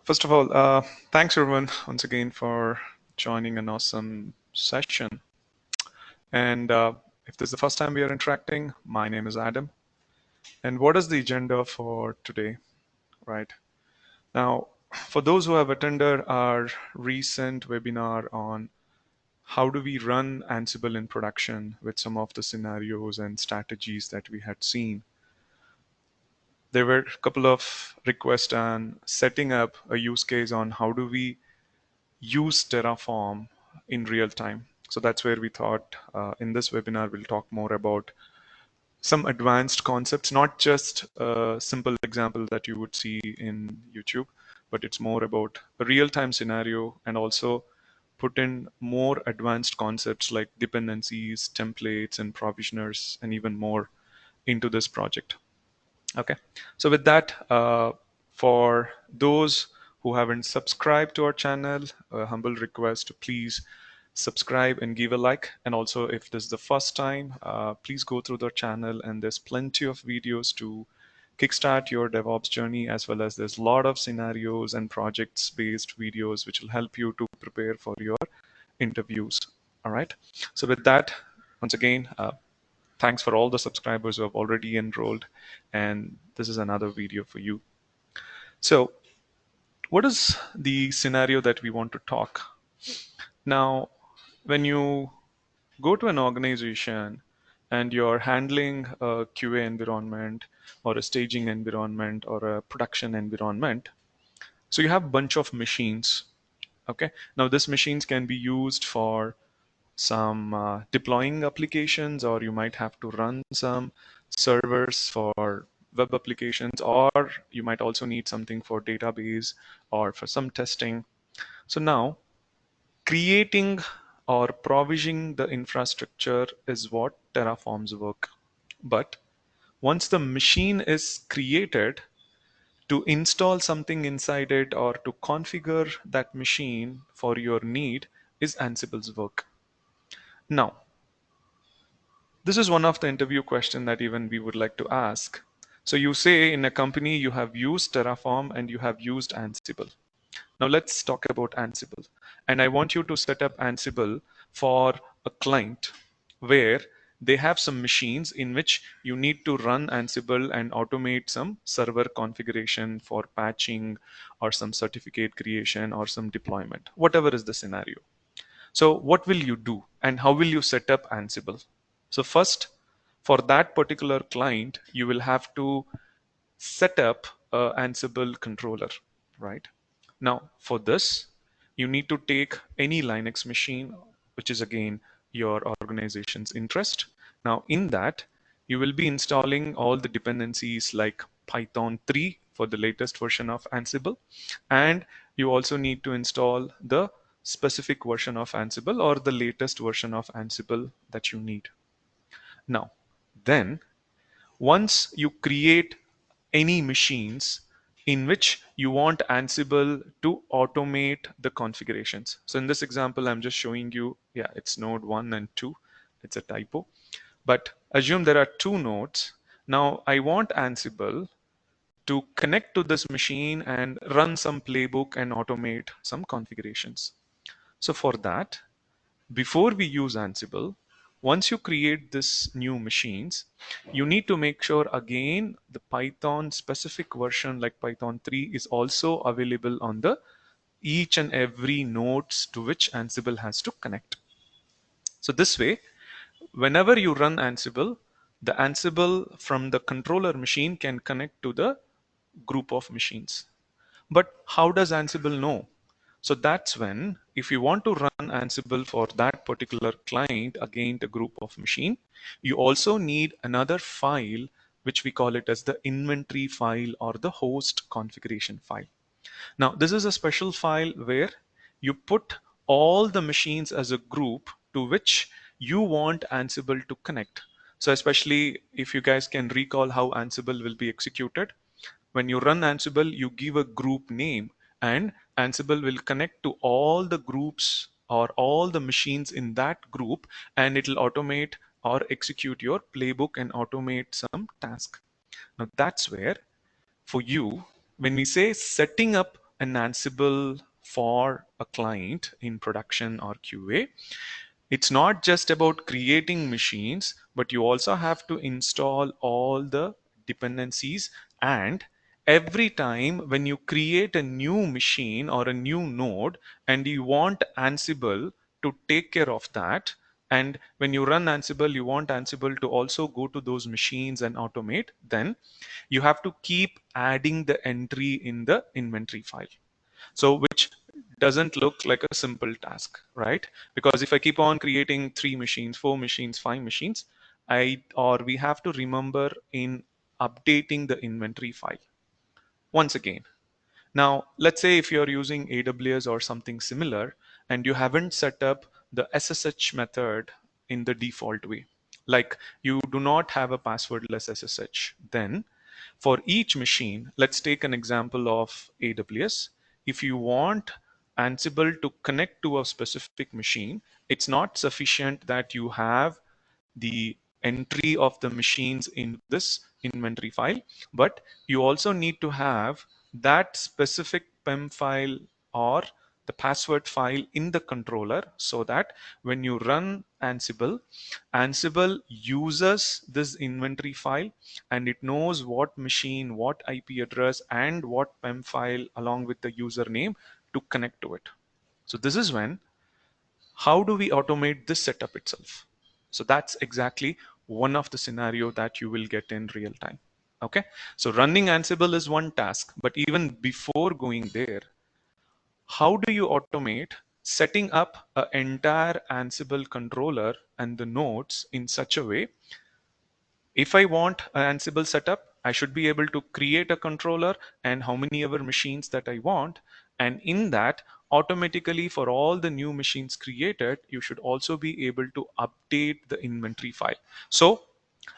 First of all, thanks everyone once again for joining an awesome session. And if this is the first time we are interacting, my name is Adam. And what is the agenda for today, right? Now, for those who have attended our recent webinar on how do we run Ansible in production with some of the scenarios and strategies that we had seen, there were a couple of requests on setting up a use case on how do we use Terraform in real time. So that's where we thought in this webinar, we'll talk more about some advanced concepts, not just a simple example that you would see in YouTube, but it's more about a real-time scenario and also put in more advanced concepts like dependencies, templates, and provisioners, and even more into this project. Okay, so with that, for those who haven't subscribed to our channel, a humble request to please subscribe and give a like. And also, if this is the first time, please go through the channel, and there's plenty of videos to kickstart your DevOps journey, as well as there's a lot of scenarios and projects-based videos which will help you to prepare for your interviews. All right. So with that, once again, thanks for all the subscribers who have already enrolled, and this is another video for you. So what is the scenario that we want to talk? Now, when you go to an organization and you're handling a QA environment or a staging environment or a production environment, so you have a bunch of machines. Okay, now these machines can be used for some deploying applications, or you might have to run some servers for web applications, or you might also need something for database or for some testing. So now creating or provisioning the infrastructure is what Terraform's work. But once the machine is created, to install something inside it or to configure that machine for your need is Ansible's work. Now, this is one of the interview questions that even we would like to ask. So you say in a company you have used Terraform and you have used Ansible. Now let's talk about Ansible. And I want you to set up Ansible for a client where they have some machines in which you need to run Ansible and automate some server configuration for patching or some certificate creation or some deployment, whatever is the scenario. So what will you do and how will you set up Ansible? So first, for that particular client, you will have to set up a Ansible controller, right? Now, for this, you need to take any Linux machine, which is again your organization's interest. Now, in that, you will be installing all the dependencies like Python 3 for the latest version of Ansible. And you also need to install the specific version of Ansible or the latest version of Ansible that you need. Now, then once you create any machines in which you want Ansible to automate the configurations. So in this example, I'm just showing you, yeah, it's node 1 and 2. It's a typo. But assume there are two nodes. Now I want Ansible to connect to this machine and run some playbook and automate some configurations. So for that, before we use Ansible, once you create this new machines, you need to make sure again the Python specific version like Python 3 is also available on the each and every nodes to which Ansible has to connect. So this way, whenever you run Ansible, the Ansible from the controller machine can connect to the group of machines. But how does Ansible know? So that's when, if you want to run Ansible for that particular client against a group of machine, you also need another file, which we call it as the inventory file or the host configuration file. Now, this is a special file where you put all the machines as a group to which you want Ansible to connect. So especially if you guys can recall how Ansible will be executed, when you run Ansible, you give a group name and Ansible will connect to all the groups or all the machines in that group, and it will automate or execute your playbook and automate some task. Now that's where for you, when we say setting up an Ansible for a client in production or QA, it's not just about creating machines, but you also have to install all the dependencies. And every time when you create a new machine or a new node and you want Ansible to take care of that, and when you run Ansible, you want Ansible to also go to those machines and automate, then you have to keep adding the entry in the inventory file. So which doesn't look like a simple task, right? Because if I keep on creating 3 machines, 4 machines, 5 machines, we have to remember in updating the inventory file once again. Now, let's say if you're using AWS or something similar and you haven't set up the SSH method in the default way, like you do not have a passwordless SSH, then for each machine, let's take an example of AWS. If you want Ansible to connect to a specific machine, it's not sufficient that you have the entry of the machines in this inventory file, but you also need to have that specific PEM file or the password file in the controller, so that when you run Ansible, Ansible uses this inventory file and it knows what machine, what IP address, and what PEM file along with the username to connect to it. So this is when, how do we automate this setup itself? So that's exactly one of the scenario that you will get in real time. Okay, so running Ansible is one task, but even before going there, how do you automate setting up an entire Ansible controller and the nodes in such a way? If I want an Ansible setup, I should be able to create a controller and how many ever machines that I want. And in that, automatically for all the new machines created, you should also be able to update the inventory file. So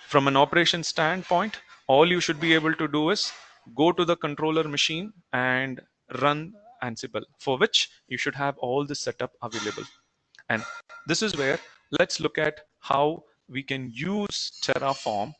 from an operation standpoint, all you should be able to do is go to the controller machine and run Ansible, for which you should have all the setup available. And this is where let's look at how we can use Terraform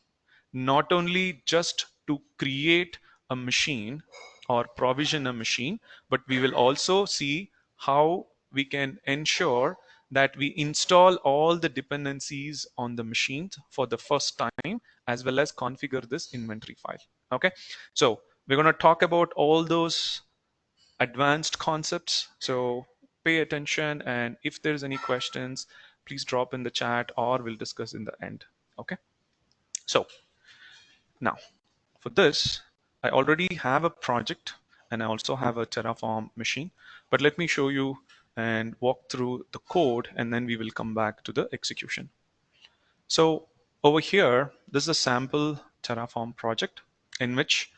not only just to create a machine or provision a machine, but we will also see how we can ensure that we install all the dependencies on the machines for the first time, as well as configure this inventory file. Okay, so we're going to talk about all those advanced concepts. So pay attention, and if there's any questions, please drop in the chat or we'll discuss in the end. Okay, so now for this, I already have a project and I also have a Terraform machine, but let me show you and walk through the code and then we will come back to the execution. So over here, this is a sample Terraform project in which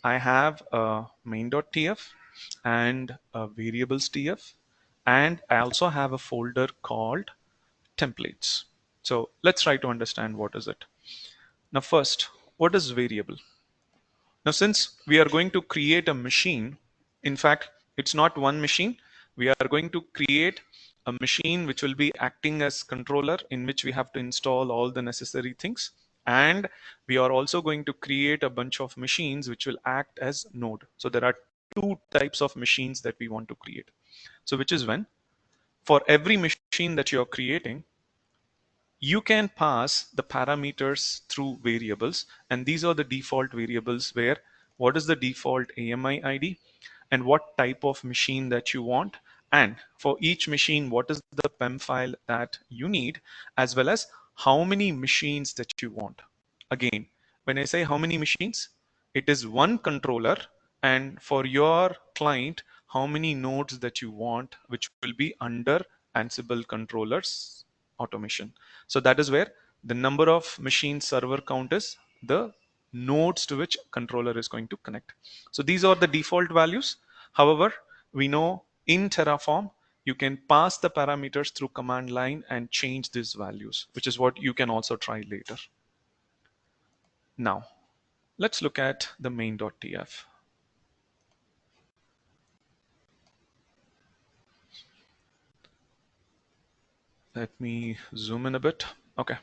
I have a main.tf and a variables.tf, and I also have a folder called templates. So let's try to understand what is it. Now first, what is variable? Now, since we are going to create a machine, in fact, it's not one machine. We are going to create a machine which will be acting as controller, in which we have to install all the necessary things. And we are also going to create a bunch of machines which will act as node. So there are 2 types of machines that we want to create. So which is when, for every machine that you're creating, you can pass the parameters through variables, and these are the default variables, where what is the default AMI ID and what type of machine that you want, and for each machine what is the PEM file that you need, as well as how many machines that you want. Again, when I say how many machines, it is one controller, and for your client, how many nodes that you want, which will be under Ansible controllers automation. So that is where the number of machine server count is the nodes to which controller is going to connect. So these are the default values. However, we know in Terraform, you can pass the parameters through command line and change these values, which is what you can also try later. Now, let's look at the main.tf. Let me zoom in a bit. Okay.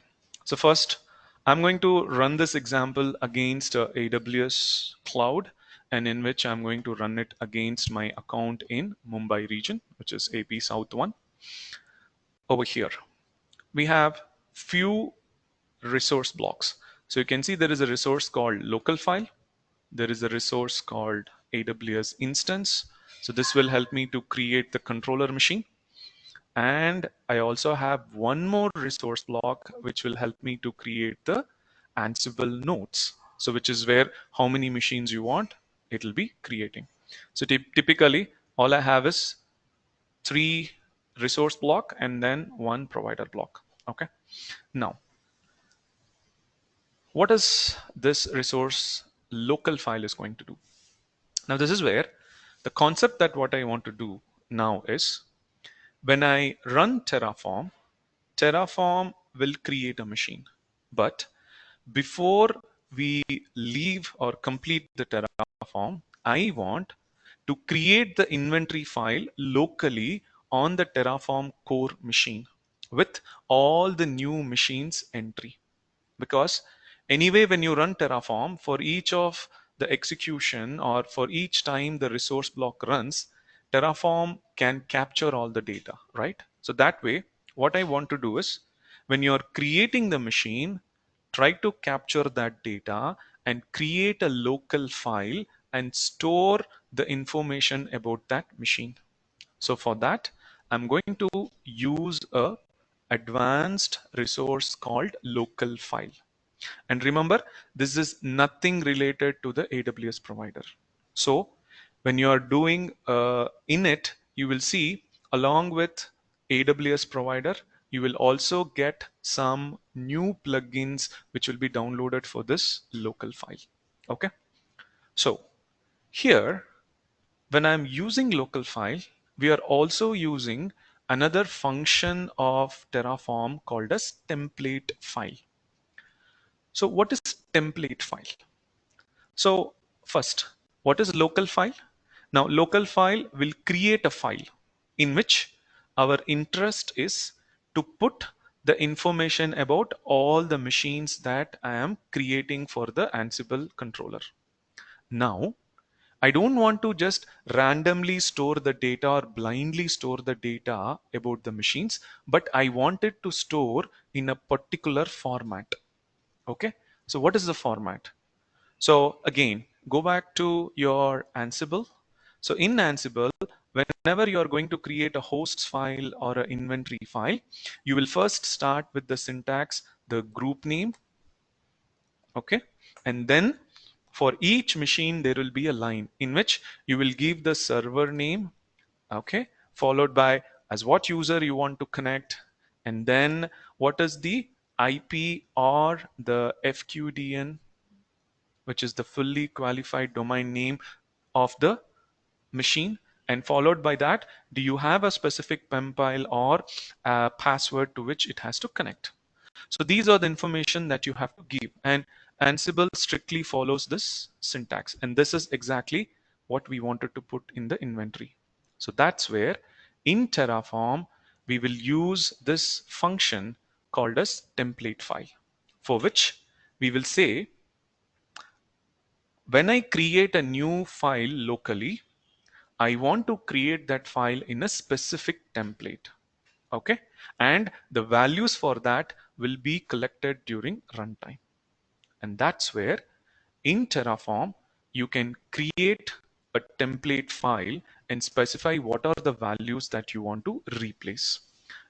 So first, I'm going to run this example against AWS cloud, and in which I'm going to run it against my account in Mumbai region, which is AP South 1. Over here, we have few resource blocks. So you can see there is a resource called local file. There is a resource called AWS instance. So this will help me to create the controller machine. And I also have one more resource block which will help me to create the Ansible nodes. So which is where how many machines you want, it will be creating. So typically all I have is 3 resource block and then 1 provider block. Okay. Now, what is this resource local file is going to do? Now this is where the concept that what I want to do now is when I run Terraform, Terraform will create a machine. But before we leave or complete the Terraform, I want to create the inventory file locally on the Terraform core machine with all the new machines entry. Because anyway, when you run Terraform, for each of the execution or for each time the resource block runs, Terraform can capture all the data, right? So that way, what I want to do is when you're creating the machine, try to capture that data and create a local file and store the information about that machine. So for that, I'm going to use a advanced resource called local file. And remember, this is nothing related to the AWS provider. So when you are doing init, you will see along with AWS provider, you will also get some new plugins which will be downloaded for this local file. Okay. So here, when I'm using local file, we are also using another function of Terraform called as template file. So what is template file? So first, what is local file? Now local file will create a file in which our interest is to put the information about all the machines that I am creating for the Ansible controller. Now, I don't want to just randomly store the data or blindly store the data about the machines, but I want it to store in a particular format. Okay. So what is the format? So again, go back to your Ansible. So in Ansible, whenever you are going to create a hosts file or an inventory file, you will first start with the syntax, the group name, okay? And then for each machine, there will be a line in which you will give the server name, okay? Followed by as what user you want to connect, and then what is the IP or the FQDN, which is the fully qualified domain name of the machine, and followed by that, do you have a specific pempile or a password to which it has to connect? So these are the information that you have to give, and Ansible strictly follows this syntax, and this is exactly what we wanted to put in the inventory. So that's where in Terraform we will use this function called as template file, for which we will say when I create a new file locally, I want to create that file in a specific template. Okay. And the values for that will be collected during runtime. And that's where in Terraform, you can create a template file and specify what are the values that you want to replace.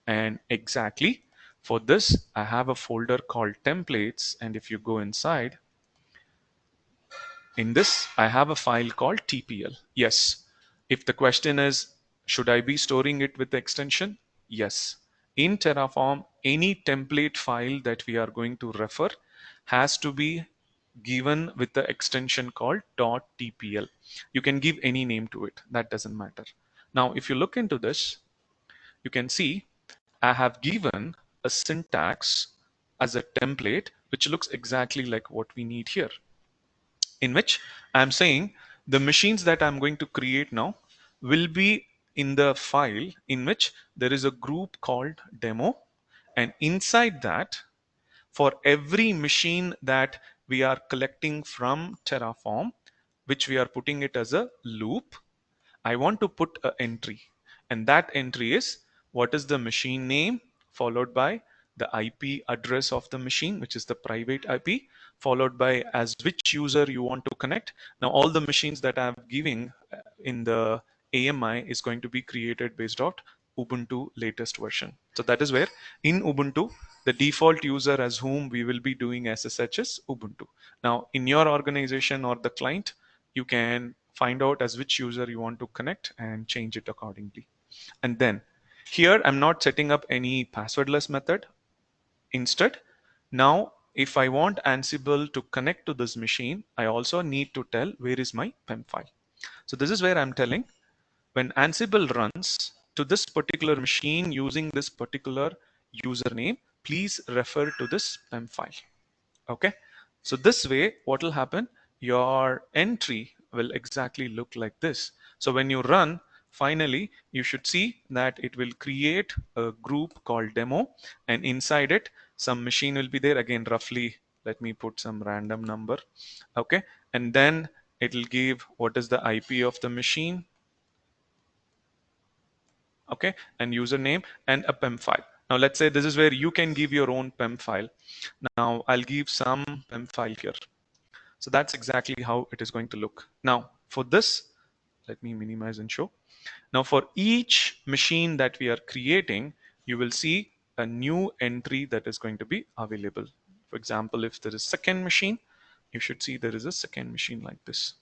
And exactly for this, I have a folder called templates. And if you go inside, in this, I have a file called TPL. Yes. If the question is, should I be storing it with the extension? Yes. In Terraform, any template file that we are going to refer has to be given with the extension called .tpl. You can give any name to it. That doesn't matter. Now, if you look into this, you can see I have given a syntax as a template, which looks exactly like what we need here, in which I'm saying the machines that I'm going to create now will be in the file in which there is a group called demo. And inside that, for every machine that we are collecting from Terraform, which we are putting it as a loop, I want to put an entry, and that entry is what is the machine name followed by the IP address of the machine, which is the private IP, followed by as which user you want to connect. Now, all the machines that I'm giving in the AMI is going to be created based on Ubuntu latest version. So that is where in Ubuntu, the default user as whom we will be doing SSH is Ubuntu. Now, in your organization or the client, you can find out as which user you want to connect and change it accordingly. And then here, I'm not setting up any passwordless method. Instead, now if I want Ansible to connect to this machine, I also need to tell where is my PEM file. So this is where I'm telling when Ansible runs to this particular machine using this particular username, please refer to this PEM file. Okay, so this way what will happen, your entry will exactly look like this. So when you run, finally you should see that it will create a group called demo, and inside it some machine will be there. Again, roughly let me put some random number. Okay, and then it will give what is the IP of the machine, okay, and username and a PEM file. Now let's say this is where you can give your own PEM file. Now I'll give some PEM file here. So that's exactly how it is going to look. Now for this, let me minimize and show. Now for each machine that we are creating, you will see a new entry that is going to be available. For example, if there is second machine, you should see there is a second machine like this.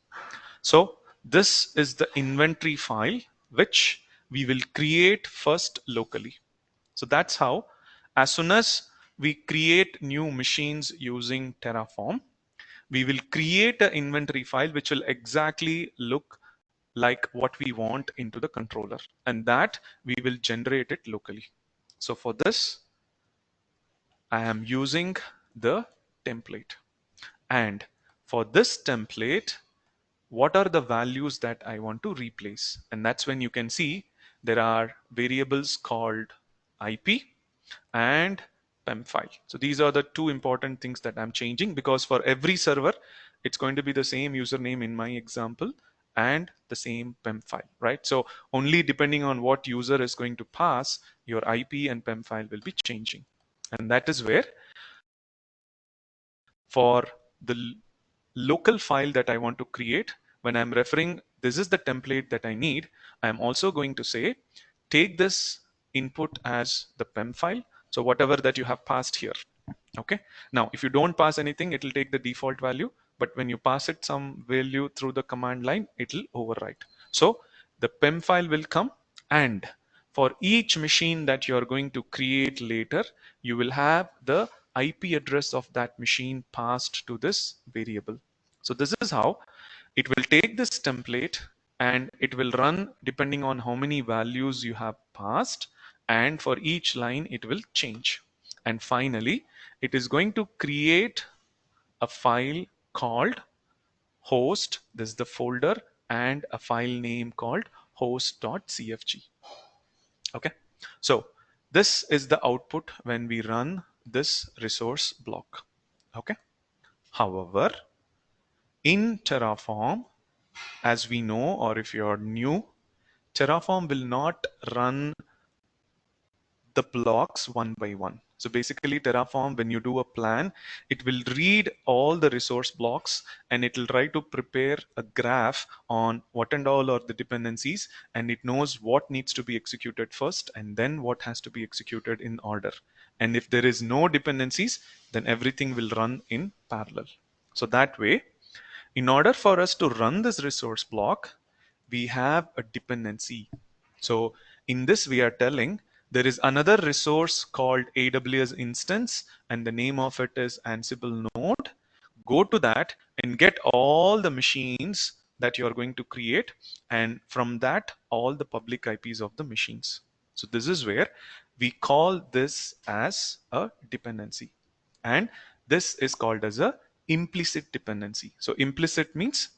So this is the inventory file which we will create first locally. So that's how, as soon as we create new machines using Terraform, we will create an inventory file which will exactly look like what we want into the controller, and that we will generate it locally. So for this, I am using the template, and for this template, what are the values that I want to replace? And that's when you can see there are variables called IP and PEM file. So these are the two important things that I'm changing, because for every server, it's going to be the same username in my example and the same PEM file, right? So only depending on what user is going to pass, your IP and PEM file will be changing. And that is where for the local file that I want to create, when I'm referring, this is the template that I need, I'm also going to say, take this input as the PEM file. So whatever that you have passed here. Okay. Now, if you don't pass anything, it will take the default value. But when you pass it some value through the command line, it will overwrite. So the PEM file will come, and for each machine that you're going to create later, you will have the IP address of that machine passed to this variable. So this is how it will take this template and it will run depending on how many values you have passed, and for each line it will change. And finally, it is going to create a file called host. This is the folder, and a file name called host.cfg. Okay, so this is the output when we run this resource block. Okay, however, in Terraform, as we know, or if you're new, Terraform will not run the blocks one by one. So basically Terraform, when you do a plan, it will read all the resource blocks and it will try to prepare a graph on what and all are the dependencies, and it knows what needs to be executed first and then what has to be executed in order. And if there is no dependencies, then everything will run in parallel. So that way, in order for us to run this resource block, we have a dependency. So in this, we are telling there is another resource called AWS instance, and the name of it is Ansible node. Go to that and get all the machines that you are going to create, and from that, all the public IPs of the machines. So this is where we call this as a dependency. And this is called as a implicit dependency. So implicit means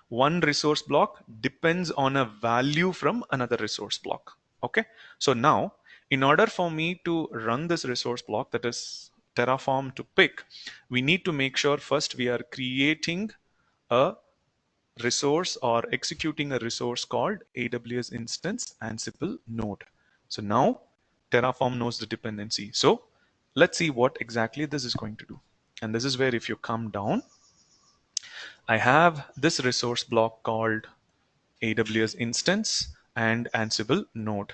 one resource block depends on a value from another resource block. Okay, so now in order for me to run this resource block, that is Terraform to pick, we need to make sure first we are creating a resource or executing a resource called AWS instance Ansible node. So now Terraform knows the dependency. So let's see what exactly this is going to do. And this is where if you come down, I have this resource block called AWS instance and Ansible node.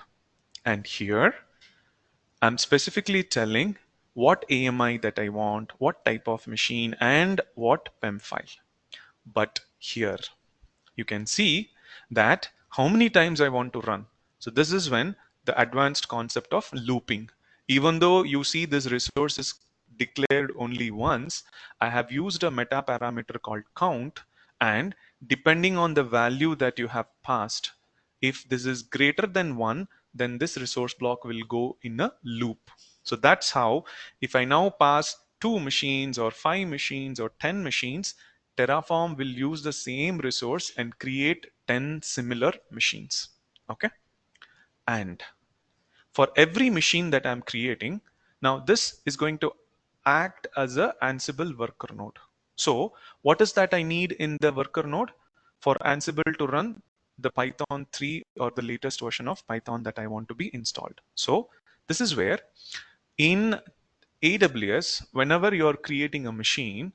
And here I'm specifically telling what AMI that I want, what type of machine, and what PEM file. But here you can see that how many times I want to run. So this is when the advanced concept of looping. Even though you see this resource is declared only once, I have used a meta parameter called count, and depending on the value that you have passed, if this is greater than 1, then this resource block will go in a loop. So that's how, if I now pass 2 machines or 5 machines or 10 machines, Terraform will use the same resource and create 10 similar machines. Okay. And for every machine that I'm creating, now this is going to act as a Ansible worker node. So what is that I need in the worker node for Ansible to run the Python 3 or the latest version of Python that I want to be installed? So this is where in AWS, whenever you're creating a machine,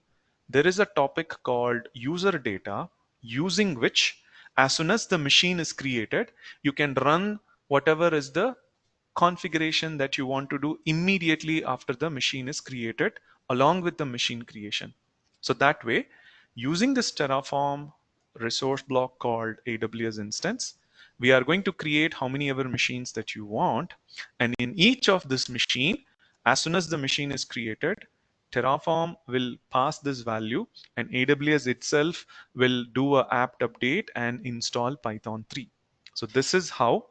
there is a topic called user data, using which, as soon as the machine is created, you can run whatever is the configuration that you want to do immediately after the machine is created, along with the machine creation. So that way, using this Terraform resource block called AWS instance, we are going to create how many ever machines that you want. And in each of this machine, as soon as the machine is created, Terraform will pass this value, and AWS itself will do a apt update and install Python 3. So this is how,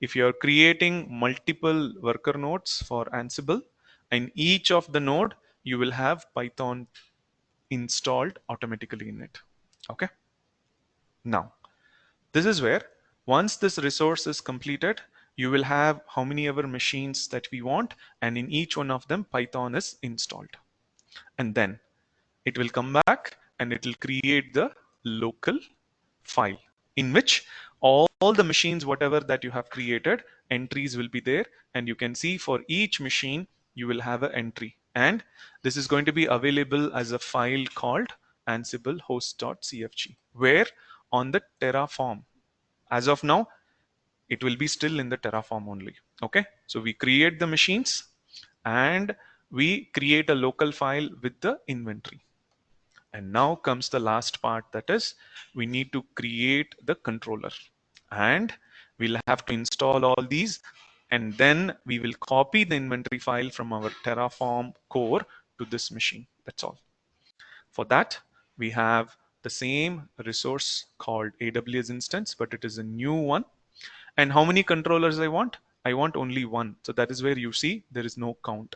if you're creating multiple worker nodes for Ansible, in each of the node, you will have Python installed automatically in it. Okay. Now, this is where once this resource is completed, you will have how many ever machines that we want, and in each one of them, Python is installed. And then it will come back and it will create the local file in which all the machines, whatever that you have created, entries will be there. And you can see for each machine, you will have an entry. And this is going to be available as a file called Ansible host.cfg, where on the Terraform, as of now, it will be still in the Terraform only. Okay. So we create the machines and we create a local file with the inventory. And now comes the last part, that is we need to create the controller, and we'll have to install all these, and then we will copy the inventory file from our Terraform core to this machine. That's all. For that, we have the same resource called AWS instance, but it is a new one. And how many controllers I want? I want only one. So that is where you see there is no count.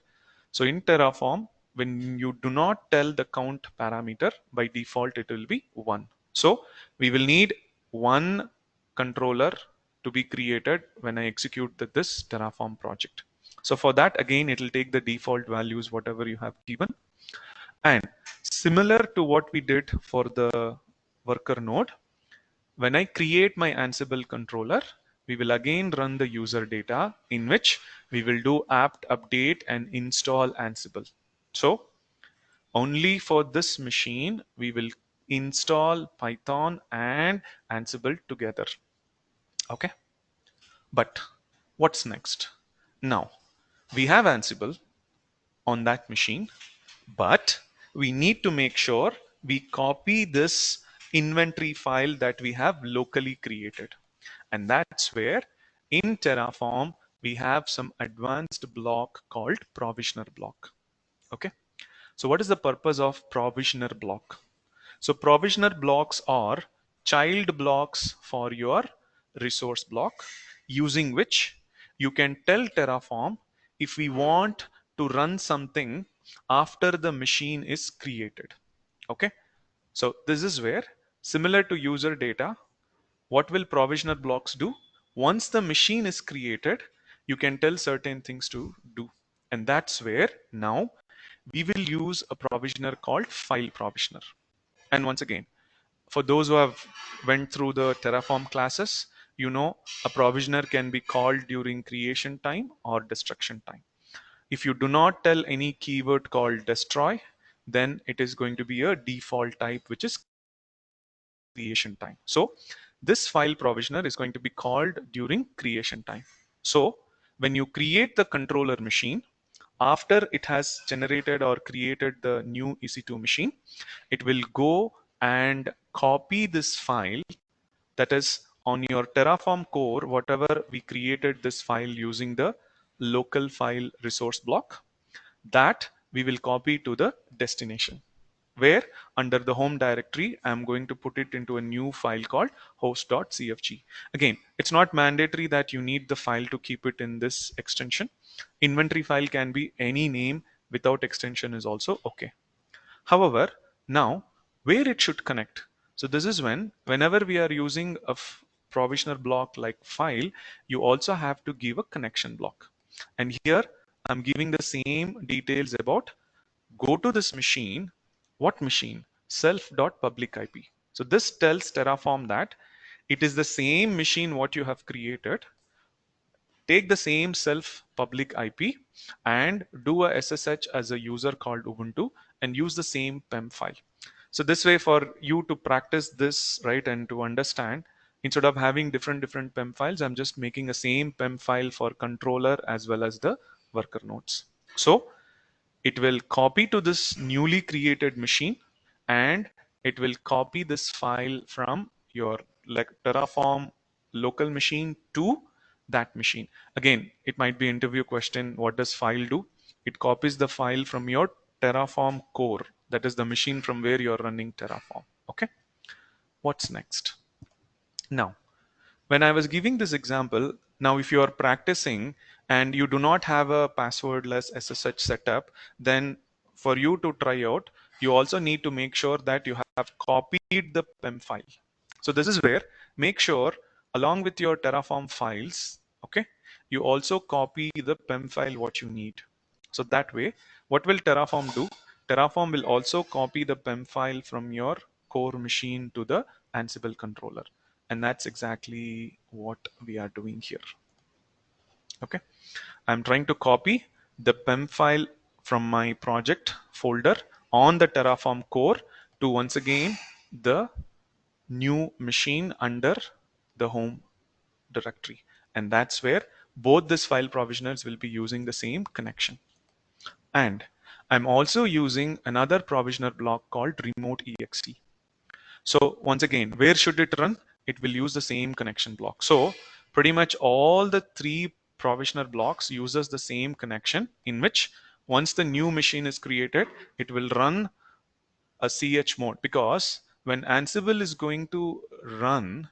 So in Terraform, when you do not tell the count parameter, by default it will be 1. So we will need one controller to be created when I execute this Terraform project. So for that, again, it will take the default values, whatever you have given. And similar to what we did for the worker node, when I create my Ansible controller, we will again run the user data, in which we will do apt update and install Ansible. So only for this machine, we will install Python and Ansible together. Okay. But what's next? Now we have Ansible on that machine, but we need to make sure we copy this inventory file that we have locally created. And that's where in Terraform, we have some advanced block called provisioner block. Okay. So what is the purpose of provisioner block? So provisioner blocks are child blocks for your resource block, using which you can tell Terraform if we want to run something after the machine is created. Okay. So this is where, similar to user data, what will provisioner blocks do? Once the machine is created, you can tell certain things to do. And that's where now we will use a provisioner called file provisioner. And once again, for those who have went through the Terraform classes, you know a provisioner can be called during creation time or destruction time. If you do not tell any keyword called destroy, then it is going to be a default type, which is creation time. So this file provisioner is going to be called during creation time. So when you create the controller machine, after it has generated or created the new EC2 machine, it will go and copy this file, that is on your Terraform core, whatever we created this file using the local file resource block, that we will copy to the destination, where under the home directory, I'm going to put it into a new file called host.cfg. Again, it's not mandatory that you need the file to keep it in this extension. Inventory file can be any name without extension is also okay. However, now where it should connect. So this is whenever we are using a provisioner block like file, you also have to give a connection block. And here I'm giving the same details about go to this machine. What machine? Self.public IP. So this tells Terraform that it is the same machine what you have created. Take the same self public IP and do a SSH as a user called Ubuntu and use the same PEM file. So this way, for you to practice this, right, and to understand, instead of having different PEM files, I'm just making a same PEM file for controller as well as the worker nodes. So it will copy to this newly created machine, and it will copy this file from your like Terraform local machine to that machine. Again, it might be interview question, what does file do? It copies the file from your Terraform core, that is the machine from where you're running Terraform. Okay, what's next? Now when I was giving this example, now if you are practicing and you do not have a passwordless SSH setup, then for you to try out, you also need to make sure that you have copied the PEM file. So this is where make sure along with your Terraform files, okay, you also copy the PEM file what you need. So that way, what will Terraform do? Terraform will also copy the PEM file from your core machine to the Ansible controller. And that's exactly what we are doing here. Okay, I'm trying to copy the PEM file from my project folder on the Terraform core to once again the new machine under the home directory. And that's where both these file provisioners will be using the same connection. And I'm also using another provisioner block called remote ext. So once again, where should it run? It will use the same connection block. So pretty much all the three provisioner blocks uses the same connection, in which once the new machine is created, it will run a ch mode, because when Ansible is going to run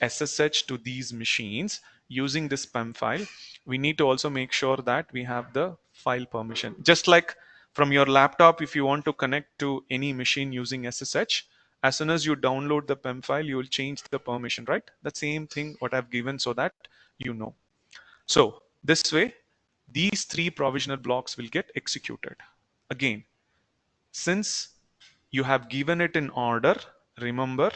SSH to these machines using this PEM file, we need to also make sure that we have the file permission. Just like from your laptop, if you want to connect to any machine using SSH, as soon as you download the PEM file, you will change the permission, right? The same thing what I've given so that you know. So this way, these three provisional blocks will get executed. Again, since you have given it in order, remember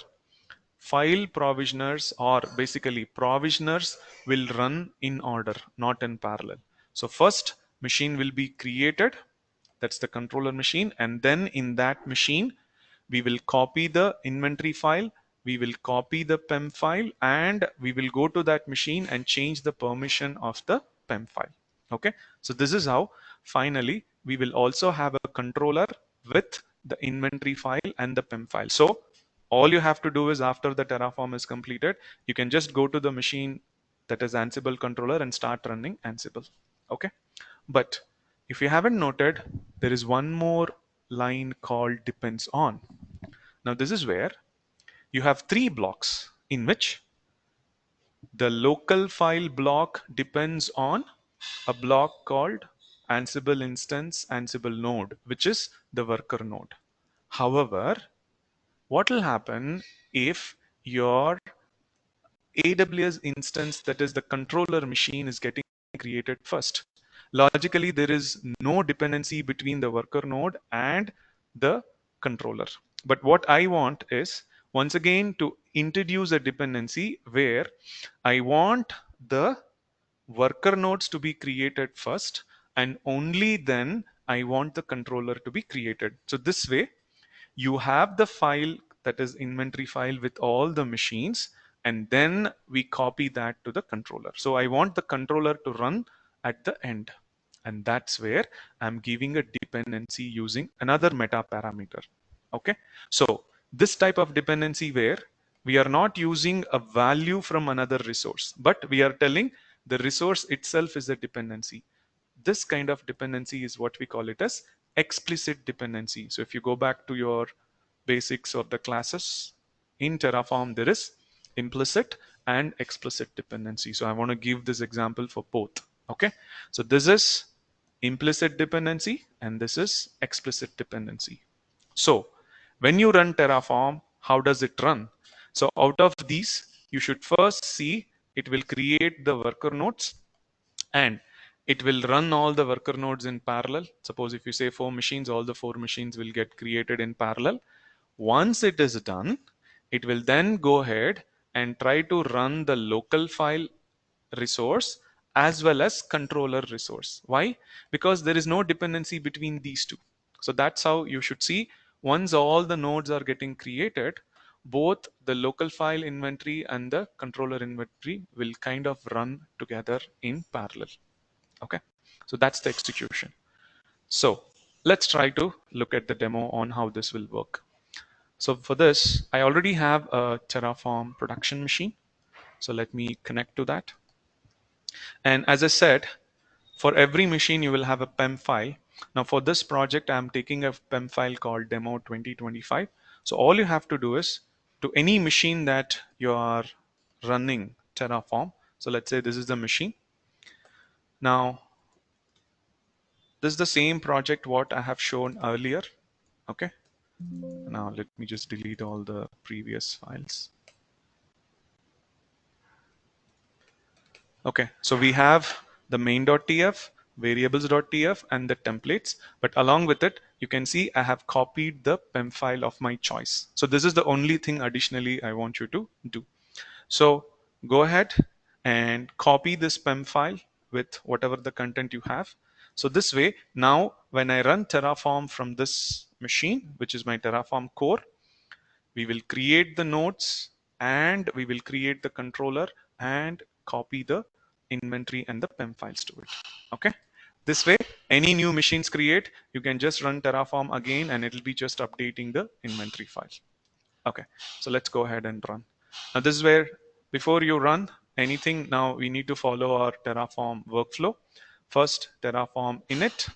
file provisioners, or basically provisioners, will run in order, not in parallel. So first machine will be created, that's the controller machine, and then in that machine we will copy the inventory file, we will copy the PEM file, and we will go to that machine and change the permission of the PEM file. Okay, so this is how finally we will also have a controller with the inventory file and the PEM file. So all you have to do is, after the Terraform is completed, you can just go to the machine that is Ansible controller and start running Ansible. Okay, but if you haven't noted, there is one more line called depends on. Now this is where you have three blocks in which the local file block depends on a block called Ansible instance Ansible node, which is the worker node. However, what will happen if your AWS instance, that is the controller machine, is getting created first? Logically, there is no dependency between the worker node and the controller. But what I want is, once again to introduce a dependency where I want the worker nodes to be created first, and only then I want the controller to be created. So this way you have the file, that is inventory file with all the machines, and then we copy that to the controller. So I want the controller to run at the end, and that's where I'm giving a dependency using another meta parameter. Okay, so this type of dependency where we are not using a value from another resource, but we are telling the resource itself is a dependency. This kind of dependency is what we call it as explicit dependency. So if you go back to your basics of the classes in Terraform, there is implicit and explicit dependency. So I want to give this example for both. Okay, so this is implicit dependency and this is explicit dependency. So when you run Terraform, how does it run? So out of these, you should first see it will create the worker nodes, and it will run all the worker nodes in parallel. Suppose if you say 4 machines, all the 4 machines will get created in parallel. Once it is done, it will then go ahead and try to run the local file resource as well as controller resource. Why? Because there is no dependency between these two. So that's how you should see, once all the nodes are getting created, both the local file inventory and the controller inventory will kind of run together in parallel. Okay, so that's the execution. So let's try to look at the demo on how this will work. So for this, I already have a Terraform production machine. So let me connect to that. And as I said, for every machine, you will have a PEM file. Now for this project, I'm taking a PEM file called demo 2025. So all you have to do is, to any machine that you are running Terraform. So let's say this is the machine. Now, this is the same project what I have shown earlier. Okay. Now let me just delete all the previous files. Okay, so we have the main.tf, variables.tf, and the templates. But along with it, you can see I have copied the PEM file of my choice. So this is the only thing additionally I want you to do. So go ahead and copy this PEM file with whatever the content you have. So this way, now when I run Terraform from this machine, which is my Terraform core, we will create the nodes and we will create the controller and copy the inventory and the PEM files to it. Okay. This way, any new machines create, you can just run Terraform again and it'll be just updating the inventory file. Okay. So let's go ahead and run. Now this is where, before you run anything, now we need to follow our Terraform workflow. First, Terraform init.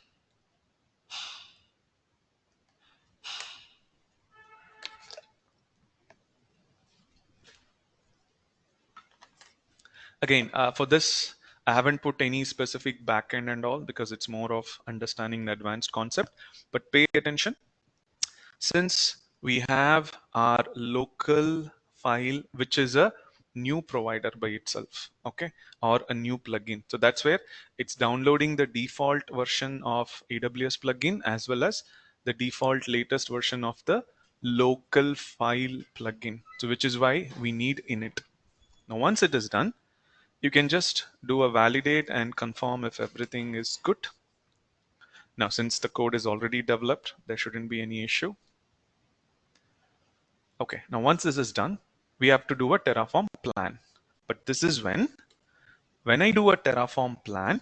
Again, for this, I haven't put any specific backend and all because it's more of understanding the advanced concept. But pay attention, since we have our local file, which is a new provider by itself, okay, or a new plugin. So that's where it's downloading the default version of AWS plugin as well as the default latest version of the local file plugin. So which is why we need init. Now, once it is done, you can just do a validate and confirm if everything is good. Now, since the code is already developed, there shouldn't be any issue. Okay, now once this is done, we have to do a Terraform plan. But this is when I do a Terraform plan,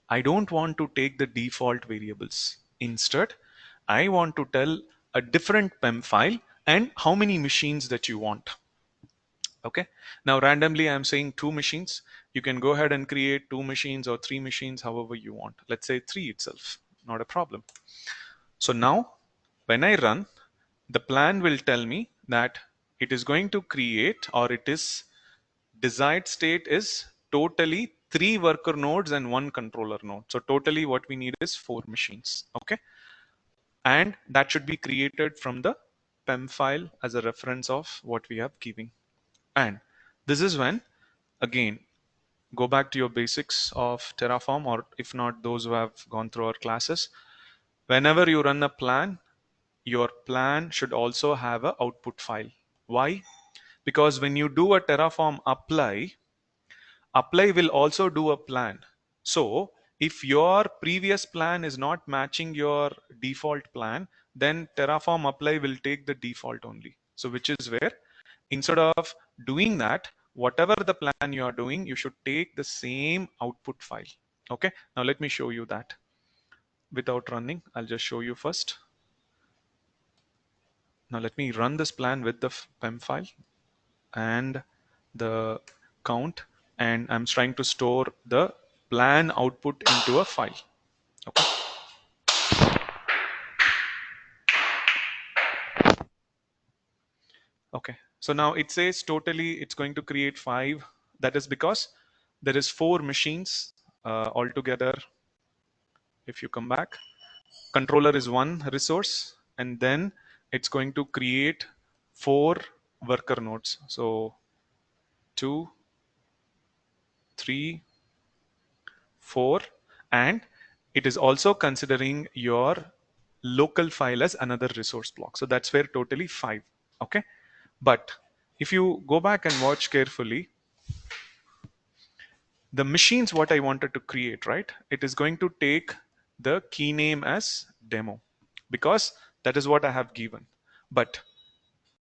I don't want to take the default variables. Instead, I want to tell a different PEM file and how many machines that you want. Okay, now randomly I'm saying 2 machines. You can go ahead and create 2 machines or 3 machines, however you want. Let's say 3 itself, not a problem. So now when I run, the plan will tell me that it is going to create, or it is desired state is totally 3 worker nodes and 1 controller node. So totally what we need is 4 machines. Okay, and that should be created from the PEM file as a reference of what we have given. And this is when, again, go back to your basics of Terraform, or if not, those who have gone through our classes. Whenever you run a plan, your plan should also have an output file. Why? Because when you do a Terraform apply will also do a plan. So if your previous plan is not matching your default plan, then Terraform apply will take the default only. So which is where instead of doing that, whatever the plan you are doing, you should take the same output file. Okay, now let me show you that without running. I'll just show you first. Now let me run this plan with the PEM file and the count, and I'm trying to store the plan output into a file. Okay. Okay. So now it says totally it's going to create 5. That is because there is 4 machines altogether. If you come back, controller is one resource, and then it's going to create 4 worker nodes. So 2, 3, 4, and it is also considering your local file as another resource block. So that's where totally 5. Okay. But if you go back and watch carefully, the machines what I wanted to create, right? It is going to take the key name as demo because that is what I have given. But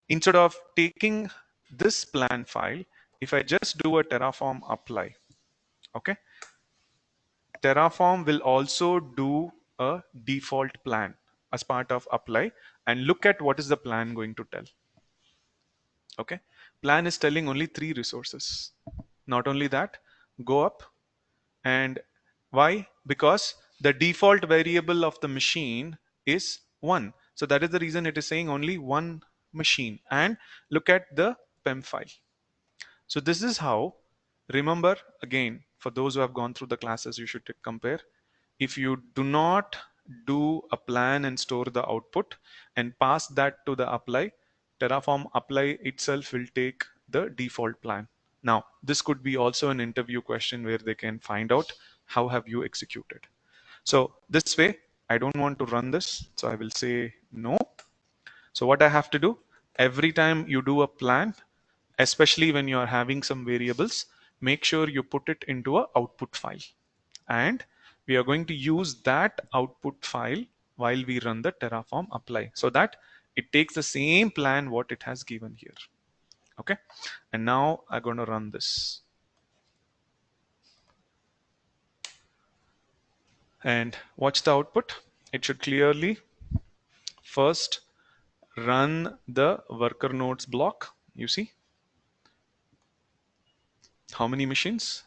instead of taking this plan file, if I just do a Terraform apply, okay, Terraform will also do a default plan as part of apply, and look at what is the plan going to tell. Okay, plan is telling only 3 resources. Not only that, go up, and why? Because the default variable of the machine is 1. So that is the reason it is saying only one machine. And look at the PEM file. So this is how, remember again, for those who have gone through the classes, you should compare. If you do not do a plan and store the output and pass that to the apply, Terraform apply itself will take the default plan. Now, this could be also an interview question where they can find out how have you executed. So this way, I don't want to run this, so I will say no. So what I have to do, every time you do a plan, especially when you are having some variables, make sure you put it into a output file. And we are going to use that output file while we run the Terraform apply, so that it takes the same plan what it has given here. Okay. And now I'm going to run this. And watch the output. It should clearly first run the worker nodes block. You see how many machines?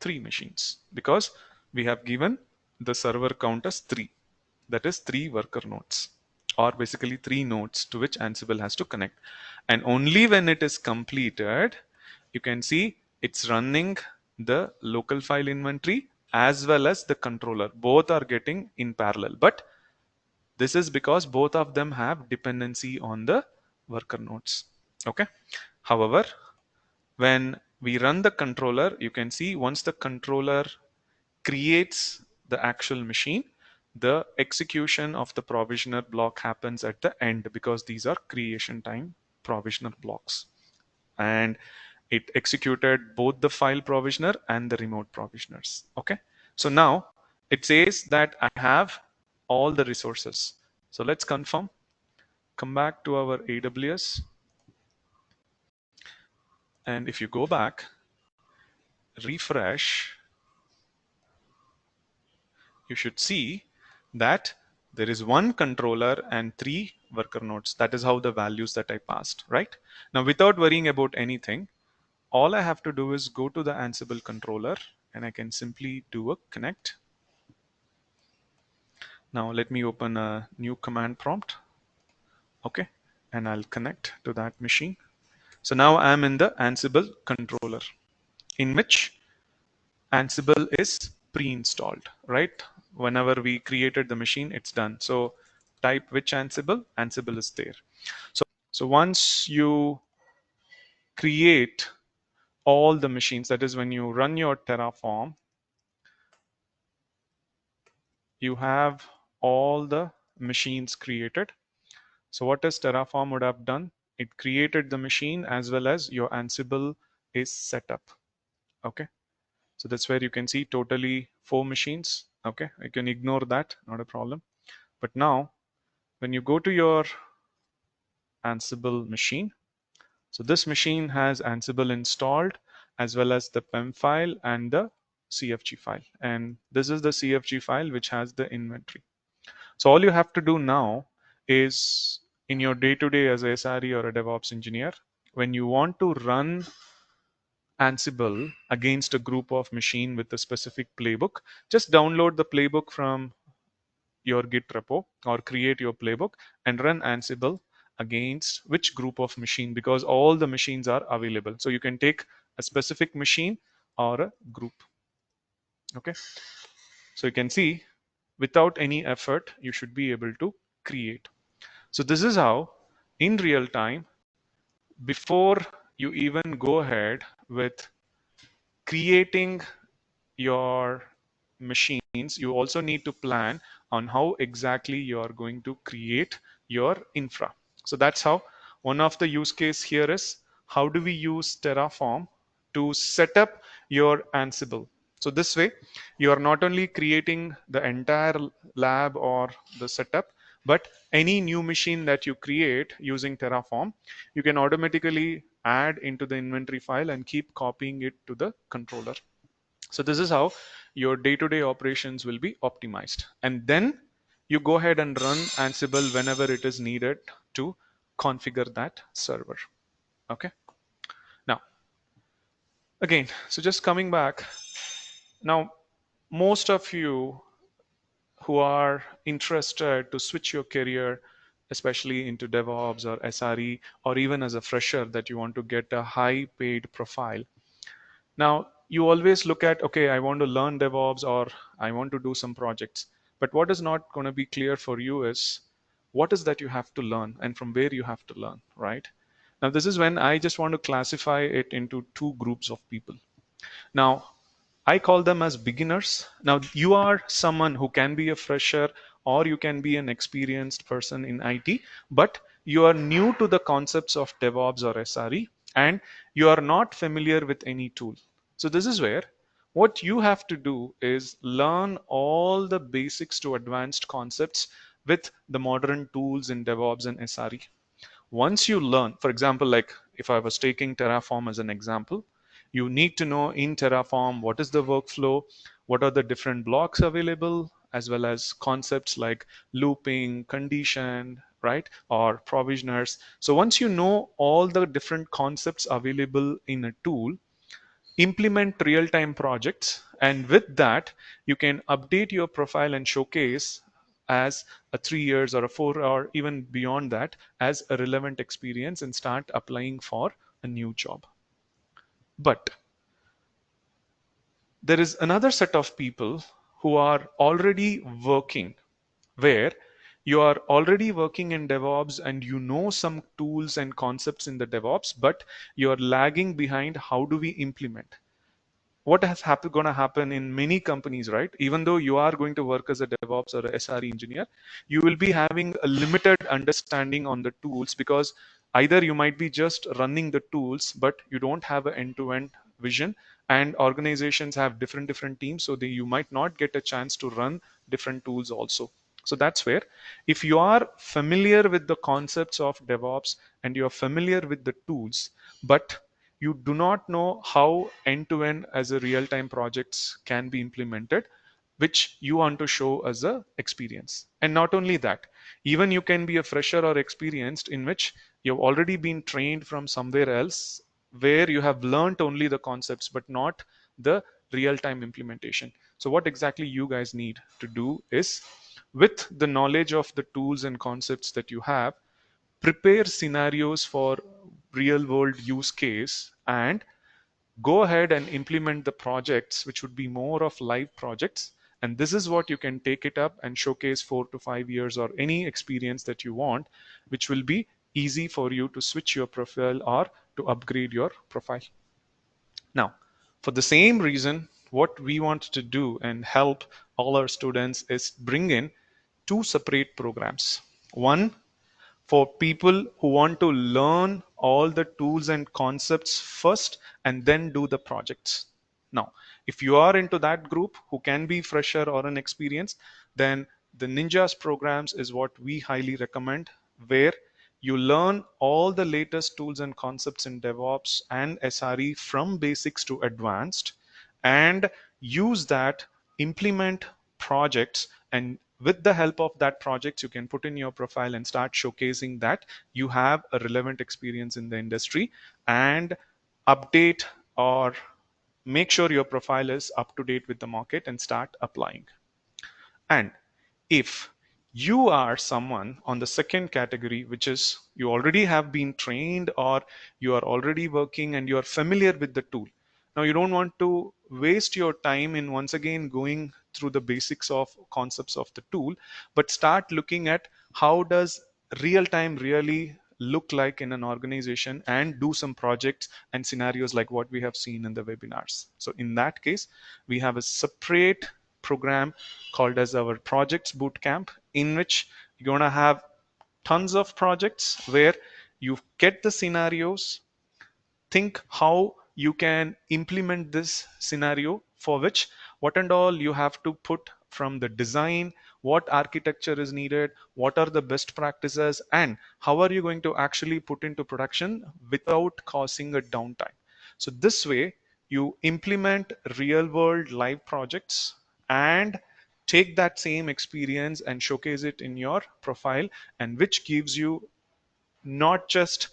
3 machines, because we have given the server count as 3. That is 3 worker nodes, or basically 3 nodes to which Ansible has to connect. And only when it is completed, you can see it's running the local file inventory as well as the controller. Both are getting in parallel. But this is because both of them have dependency on the worker nodes. Okay. However, when we run the controller, you can see once the controller creates the actual machine, the execution of the provisioner block happens at the end, because these are creation time provisioner blocks. And it executed both the file provisioner and the remote provisioners. Okay. So now it says that I have all the resources. So let's confirm. Come back to our AWS. And if you go back, refresh, you should see that there is 1 controller and 3 worker nodes. That is how the values that I passed, right? Now, without worrying about anything, all I have to do is go to the Ansible controller and I can simply do a connect. Now let me open a new command prompt. Okay. And I'll connect to that machine. So now I'm in the Ansible controller, in which Ansible is pre-installed, right? Whenever we created the machine, it's done. So type which Ansible, Ansible is there. So once you create all the machines, that is when you run your Terraform, you have all the machines created. So what does Terraform would have done? it created the machine as well as your Ansible is set up. Okay. So that's where you can see totally 4 machines. Okay. You can ignore that, not a problem. But now when you go to your Ansible machine, so this machine has Ansible installed as well as the PEM file and the CFG file. And this is the CFG file which has the inventory. So all you have to do now is in your day-to-day as a SRE or a DevOps engineer, when you want to run Ansible against a group of machine with a specific playbook, just download the playbook from your Git repo or create your playbook and run Ansible against which group of machine, because all the machines are available. So you can take a specific machine or a group. Okay. So you can see without any effort, you should be able to create. So this is how in real time, before you even go ahead with creating your machines, you also need to plan on how exactly you are going to create your infra. So that's how one of the use case here is, how do we use Terraform to set up your Ansible? So this way, you are not only creating the entire lab or the setup, but any new machine that you create using Terraform, you can automatically add into the inventory file and keep copying it to the controller. So this is how your day-to-day operations will be optimized. And then you go ahead and run Ansible whenever it is needed to configure that server. Okay. Now, again, so just coming back, now most of you who are interested to switch your career, especially into DevOps or SRE, or even as a fresher that you want to get a high paid profile. Now, you always look at, okay, I want to learn DevOps or I want to do some projects. But what is not going to be clear for you is what is that you have to learn and from where you have to learn, right? Now, this is when I just want to classify it into 2 groups of people. Now, I call them as beginners. Now, you are someone who can be a fresher or you can be an experienced person in IT, but you are new to the concepts of DevOps or SRE and you are not familiar with any tool. So this is where what you have to do is learn all the basics to advanced concepts with the modern tools in DevOps and SRE. Once you learn, for example, like if I was taking Terraform as an example, you need to know in Terraform what is the workflow, what are the different blocks available, as well as concepts like looping, condition, right, or provisioners. So once you know all the different concepts available in a tool, implement real-time projects, and with that you can update your profile and showcase as a 3 years or a 4 or even beyond that as a relevant experience and start applying for a new job. But there is another set of people who are already working, where you are already working in DevOps and you know some tools and concepts in the DevOps, but you are lagging behind. How do we implement? What has going to happen in many companies, right? Even though you are going to work as a DevOps or a SRE engineer, you will be having a limited understanding on the tools, because either you might be just running the tools, but you don't have an end-to-end vision, and organizations have different teams, so you might not get a chance to run different tools also. So that's where, if you are familiar with the concepts of DevOps and you're familiar with the tools, but you do not know how end-to-end as a real-time projects can be implemented, which you want to show as a experience. And not only that, even you can be a fresher or experienced in which you've already been trained from somewhere else, where you have learned only the concepts but not the real-time implementation. So what exactly you guys need to do is, with the knowledge of the tools and concepts that you have, prepare scenarios for real world use case and go ahead and implement the projects, which would be more of live projects. And this is what you can take it up and showcase 4 to 5 years or any experience that you want, which will be easy for you to switch your profile or to upgrade your profile. Now, for the same reason, what we want to do and help all our students is bring in 2 separate programs. One for people who want to learn all the tools and concepts first and then do the projects. Now, if you are into that group who can be fresher or inexperienced, then the Ninjas programs is what we highly recommend, where you learn all the latest tools and concepts in DevOps and SRE from basics to advanced, and use that, implement projects, and with the help of that projects you can put in your profile and start showcasing that you have a relevant experience in the industry, and update or make sure your profile is up to date with the market and start applying. And if you are someone on the second category, which is you already have been trained or you are already working and you are familiar with the tool, now you don't want to waste your time in once again going through the basics of concepts of the tool, but start looking at how does real time really look like in an organization, and do some projects and scenarios like what we have seen in the webinars. So in that case, we have a separate program called as our projects bootcamp, in which you're going to have tons of projects where you get the scenarios, think how you can implement this scenario, for which what and all you have to put from the design, what architecture is needed, what are the best practices, and how are you going to actually put into production without causing a downtime. So this way you implement real world live projects and take that same experience and showcase it in your profile, and which gives you not just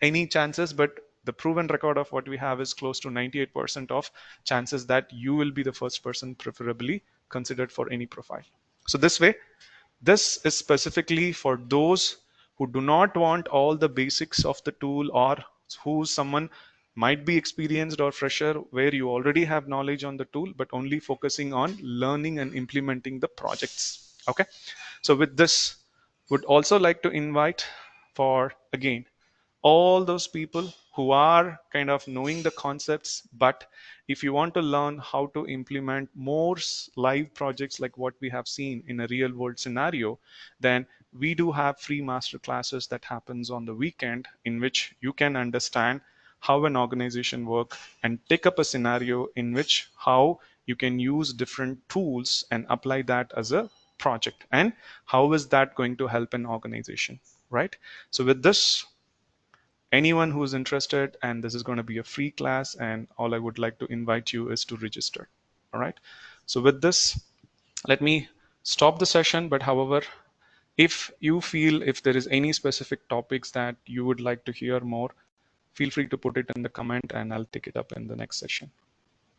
any chances, but the proven record of what we have is close to 98% of chances that you will be the first person preferably considered for any profile. So this way, this is specifically for those who do not want all the basics of the tool, or who someone might be experienced or fresher where you already have knowledge on the tool but only focusing on learning and implementing the projects. Okay, so with this, would also like to invite for again all those people who are kind of knowing the concepts, but if you want to learn how to implement more live projects like what we have seen in a real world scenario, then we do have free master classes that happens on the weekend, in which you can understand how an organization work and take up a scenario in which how you can use different tools and apply that as a project, and how is that going to help an organization, right? So with this, anyone who's interested, and this is going to be a free class, and all I would like to invite you is to register. All right, so with this, let me stop the session. But however, if you feel if there is any specific topics that you would like to hear more, feel free to put it in the comment and I'll take it up in the next session.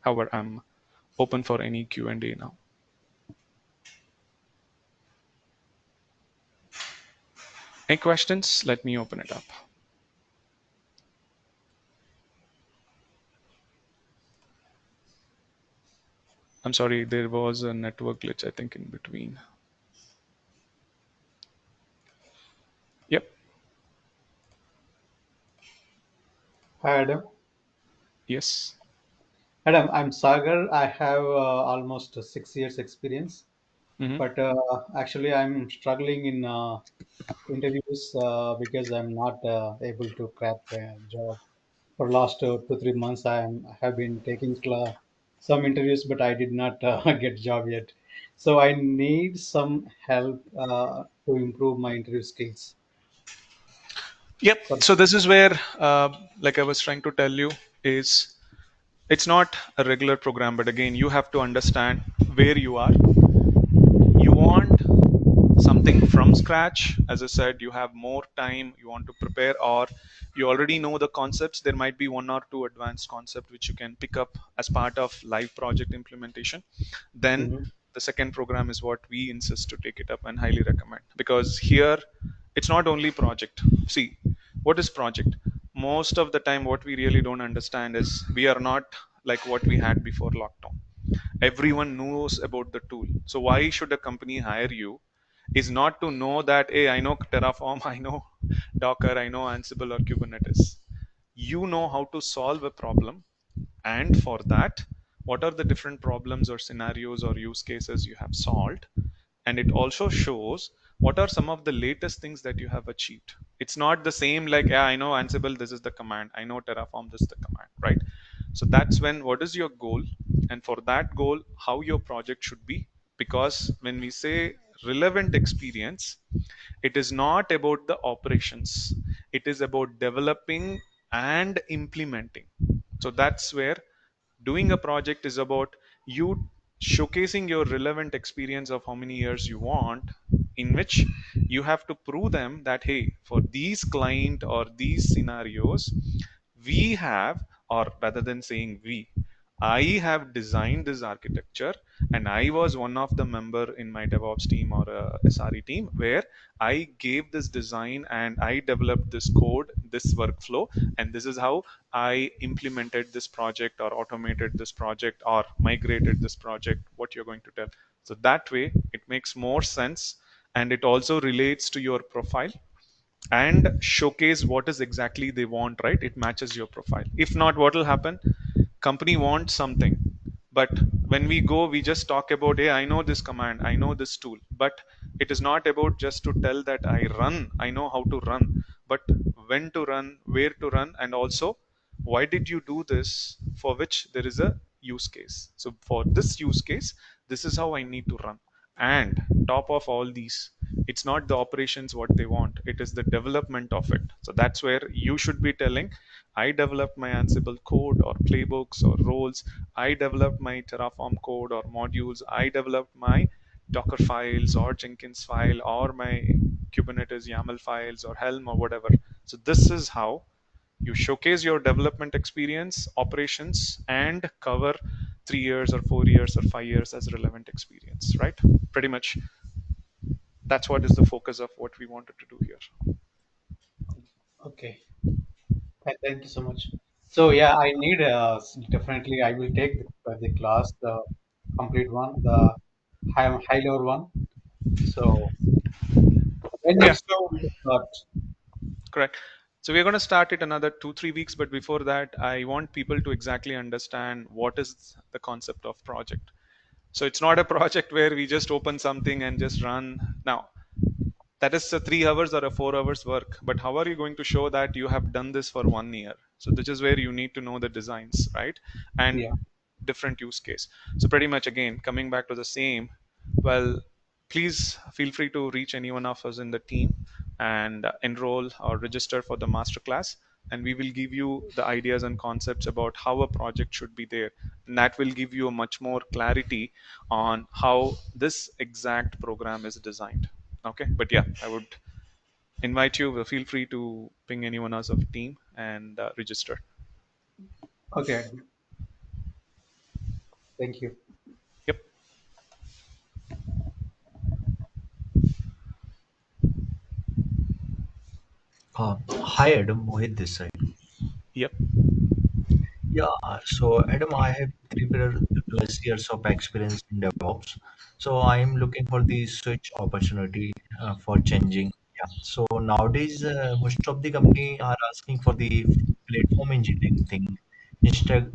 However, I'm open for any Q&A now. Any questions? Let me open it up. I'm sorry, there was a network glitch, I think, in between. Yep. Hi, Adam. Yes. Adam, I'm Sagar. I have almost 6 years experience, Mm-hmm. but actually I'm struggling in interviews because I'm not able to crack a job. For last 2 3 months, I have been taking some interviews, but I did not get job yet. So I need some help to improve my interview skills. Yep. For So this is where, like I was trying to tell you, is it's not a regular program, but again, you have to understand where you are. You want something from scratch. As I said, you have more time, you want to prepare, or you already know the concepts. There might be one or two advanced concept which you can pick up as part of live project implementation. Then Mhm. the second program is what we insist to take it up and highly recommend, because here it's not only project. See, what is project? Most of the time what we really don't understand is we are not like what we had before lockdown. Everyone knows about the tool, so why should a company hire you? Is not to know that, hey, I know Terraform, I know Docker, I know Ansible or Kubernetes. You know how to solve a problem, and for that, what are the different problems or scenarios or use cases you have solved, and it also shows what are some of the latest things that you have achieved. It's not the same like, yeah, I know Ansible, this is the command, I know Terraform, this is the command, right? So that's when, what is your goal, and for that goal, how your project should be. Because when we say relevant experience, it is not about the operations, it is about developing and implementing. So that's where doing a project is about you showcasing your relevant experience of how many years you want, in which you have to prove them that, hey, for these client or these scenarios, we have, or rather than saying we, I have designed this architecture, and I was one of the member in my DevOps team or SRE team where I gave this design and I developed this code, this workflow, and this is how I implemented this project or automated this project or migrated this project, what you're going to tell. So that way it makes more sense, and it also relates to your profile and showcase what is exactly they want, right? It matches your profile. If not, what will happen? Company wants something, but when we go, we just talk about, hey, I know this command, I know this tool, but it is not about just to tell that I know how to run, but when to run, where to run, and also why did you do this, for which there is a use case. So for this use case, this is how I need to run. And top of all these, it's not the operations what they want, it is the development of it. So that's where you should be telling, I developed my Ansible code or playbooks or roles, I developed my Terraform code or modules, I developed my Docker files or Jenkins file or my Kubernetes YAML files or Helm or whatever. So this is how you showcase your development experience, operations, and cover 3 years or 4 years or 5 years as relevant experience, right? Pretty much that's what is the focus of what we wanted to do here. Okay. Thank you so much. So yeah, I need definitely I will take the class, the complete one, the high level one. So when Yeah, it's so going to start? correct. So we're going to start it another 2 3 weeks, but before that, I want people to exactly understand what is the concept of project. So it's not a project where we just open something and just run. Now, that is a 3 hours or a 4 hours work, but how are you going to show that you have done this for 1 year? So this is where you need to know the designs, right? And Yeah. different use case. So pretty much again, coming back to the same, well, please feel free to reach any one of us in the team and enroll or register for the masterclass, and we will give you the ideas and concepts about how a project should be there, and that will give you a much more clarity on how this exact program is designed. Okay, but yeah, I would invite you, feel free to ping anyone else of team and register. Okay. Thank you. Yep. Hi Adam, Mohit this side. Yep. Yeah, so Adam, I have 3 plus years of experience in DevOps. So I am looking for the switch opportunity for changing. Yeah. So nowadays, most of the company are asking for the platform engineering thing instead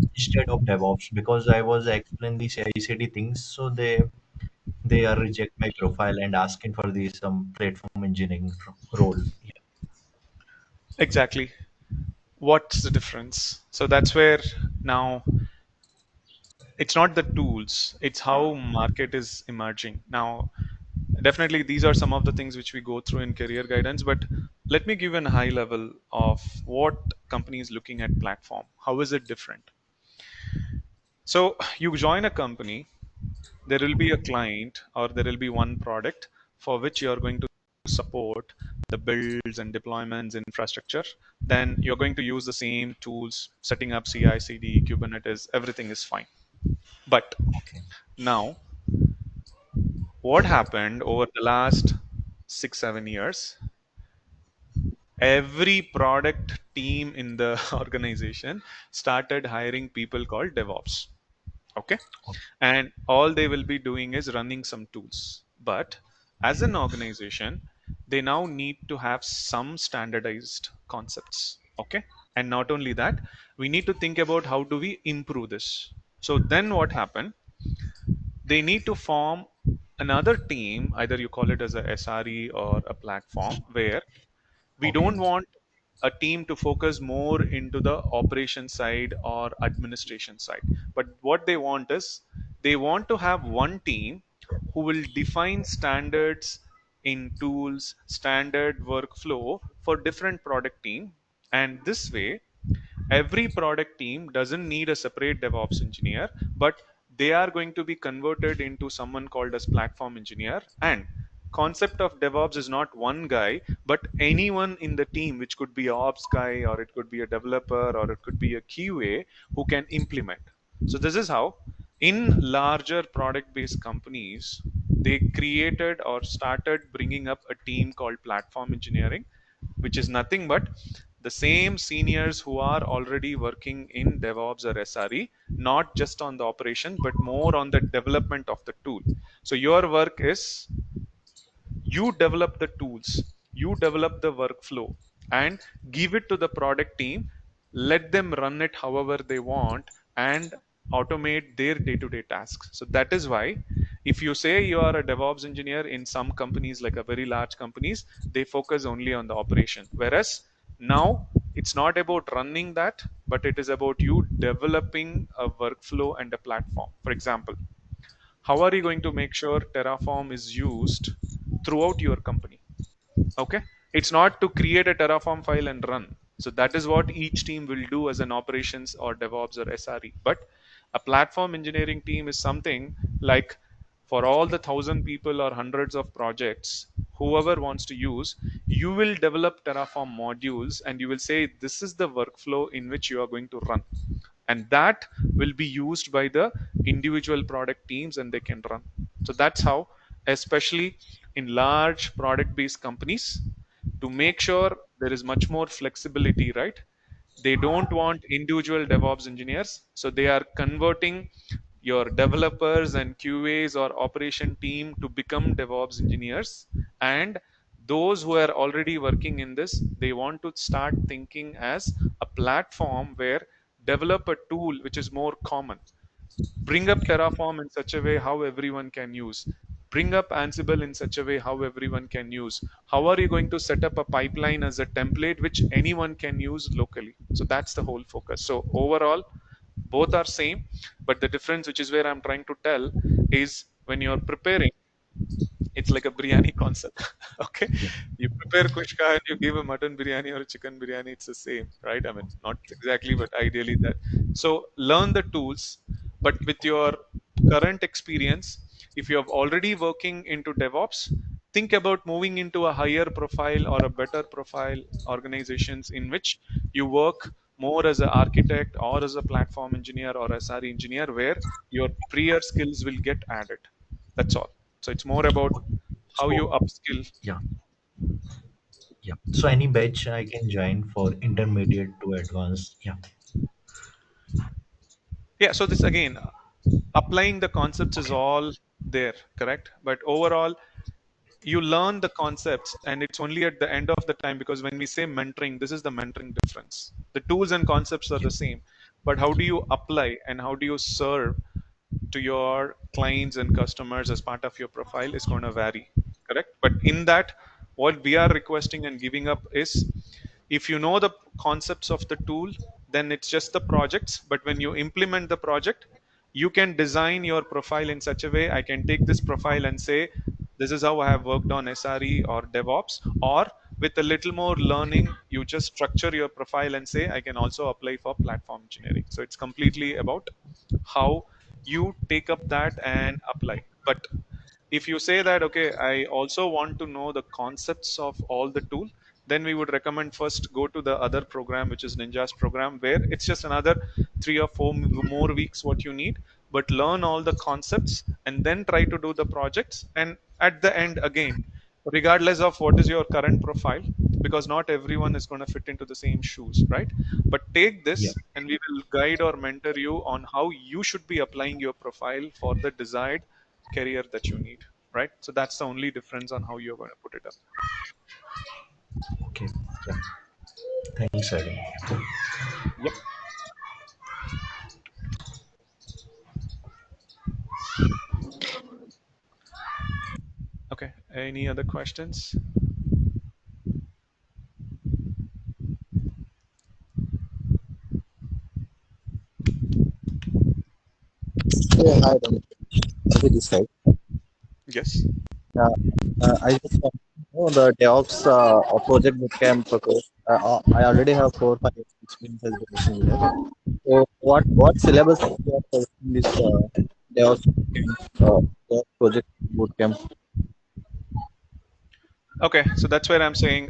of DevOps because I was explaining the CI/CD things. So they are reject my profile and asking for the some platform engineering role. Yeah. Exactly. What's the difference? So that's where now it's not the tools, it's how market is emerging now. Definitely these are some of the things which we go through in career guidance, but let me give a high level of what companies looking at platform, how is it different. So you join a company, there will be a client or there will be one product for which you are going to support the builds and deployments infrastructure. Then you're going to use the same tools, setting up CI CD Kubernetes, everything is fine. But Okay. now what happened over the last 6 7 years, every product team in the organization started hiring people called DevOps. Okay, Okay. and all they will be doing is running some tools, but as an organization they now need to have some standardized concepts. Okay, and not only that, we need to think about how do we improve this. So then what happened, they need to form another team, either you call it as a SRE or a platform, where we Okay. don't want a team to focus more into the operation side or administration side. But what they want is they want to have one team who will define standards in tools, standard workflow for different product team. And this way, every product team doesn't need a separate DevOps engineer, but they are going to be converted into someone called as platform engineer. And concept of DevOps is not one guy, but anyone in the team, which could be a ops guy, or it could be a developer, or it could be a QA who can implement. So this is how in larger product based companies they created or started bringing up a team called platform engineering, which is nothing but the same seniors who are already working in DevOps or SRE, not just on the operation, but more on the development of the tool. So your work is you develop the tools, you develop the workflow, and give it to the product team. Let them run it however they want and automate their day-to-day tasks. So that is why if you say you are a DevOps engineer in some companies, like a very large companies, they focus only on the operation. Whereas now it's not about running that, but it is about you developing a workflow and a platform. For example, how are you going to make sure Terraform is used throughout your company? Okay, it's not to create a Terraform file and run. So that is what each team will do as an operations or DevOps or SRE. But a platform engineering team is something like, for all the 1,000 people or hundreds of projects whoever wants to use, you will develop Terraform modules and you will say this is the workflow in which you are going to run, and that will be used by the individual product teams and they can run. So that's how, especially in large product based companies, to make sure there is much more flexibility, right? They don't want individual DevOps engineers, so they are converting your developers and QAs or operation team to become DevOps engineers. And those who are already working in this, they want to start thinking as a platform where develop a tool which is more common. Bring up Terraform in such a way how everyone can use. Bring up Ansible in such a way how everyone can use. How are you going to set up a pipeline as a template which anyone can use locally? So that's the whole focus. So overall, both are same, but the difference, which is where I'm trying to tell, is when you're preparing, it's like a biryani concept. Okay, Yeah. you prepare kushka and you give a mutton biryani or a chicken biryani, it's the same, right? I mean, not exactly, but ideally that. So learn the tools, but with your current experience, if you have already working into DevOps, think about moving into a higher profile or a better profile organizations in which you work more as an architect or as a platform engineer or SRE engineer, where your prior skills will get added. That's all. So it's more about how you So upskill. yeah, yeah. So any batch I can join for intermediate to advanced. Yeah. Yeah, so this again, applying the concepts is Okay. all there, correct? But overall, you learn the concepts and it's only at the end of the time, because when we say mentoring, this is the mentoring difference. The tools and concepts are Yeah. the same, but how do you apply and how do you serve to your clients and customers as part of your profile is going to vary, correct? But in that, what we are requesting and giving up is, if you know the concepts of the tool, then it's just the projects. But when you implement the project, you can design your profile in such a way. I can take this profile and say, this is how I have worked on SRE or DevOps. Or with a little more learning, you just structure your profile and say, I can also apply for platform engineering. So it's completely about how you take up that and apply. But if you say that, okay, I also want to know the concepts of all the tool, then we would recommend first go to the other program, which is Ninja's program, where it's just another 3 or 4 more weeks what you need. But learn all the concepts and then try to do the projects. And at the end, again, regardless of what is your current profile, because not everyone is going to fit into the same shoes, right? But take Yeah. this and we will guide or mentor you on how you should be applying your profile for the desired career that you need, right? So that's the only difference on how you're going to put it up. Okay. Yeah. Thanks, Adam. Yep. Okay, any other questions? Yeah, hi, Ravi this side. Yes. Uh, I just want to know the DevOps project bootcamp course. I already have 4 5 years experience as a business engineer. So, what syllabus you are covering this DevOps DevOps project bootcamp? Okay, so that's where I'm saying,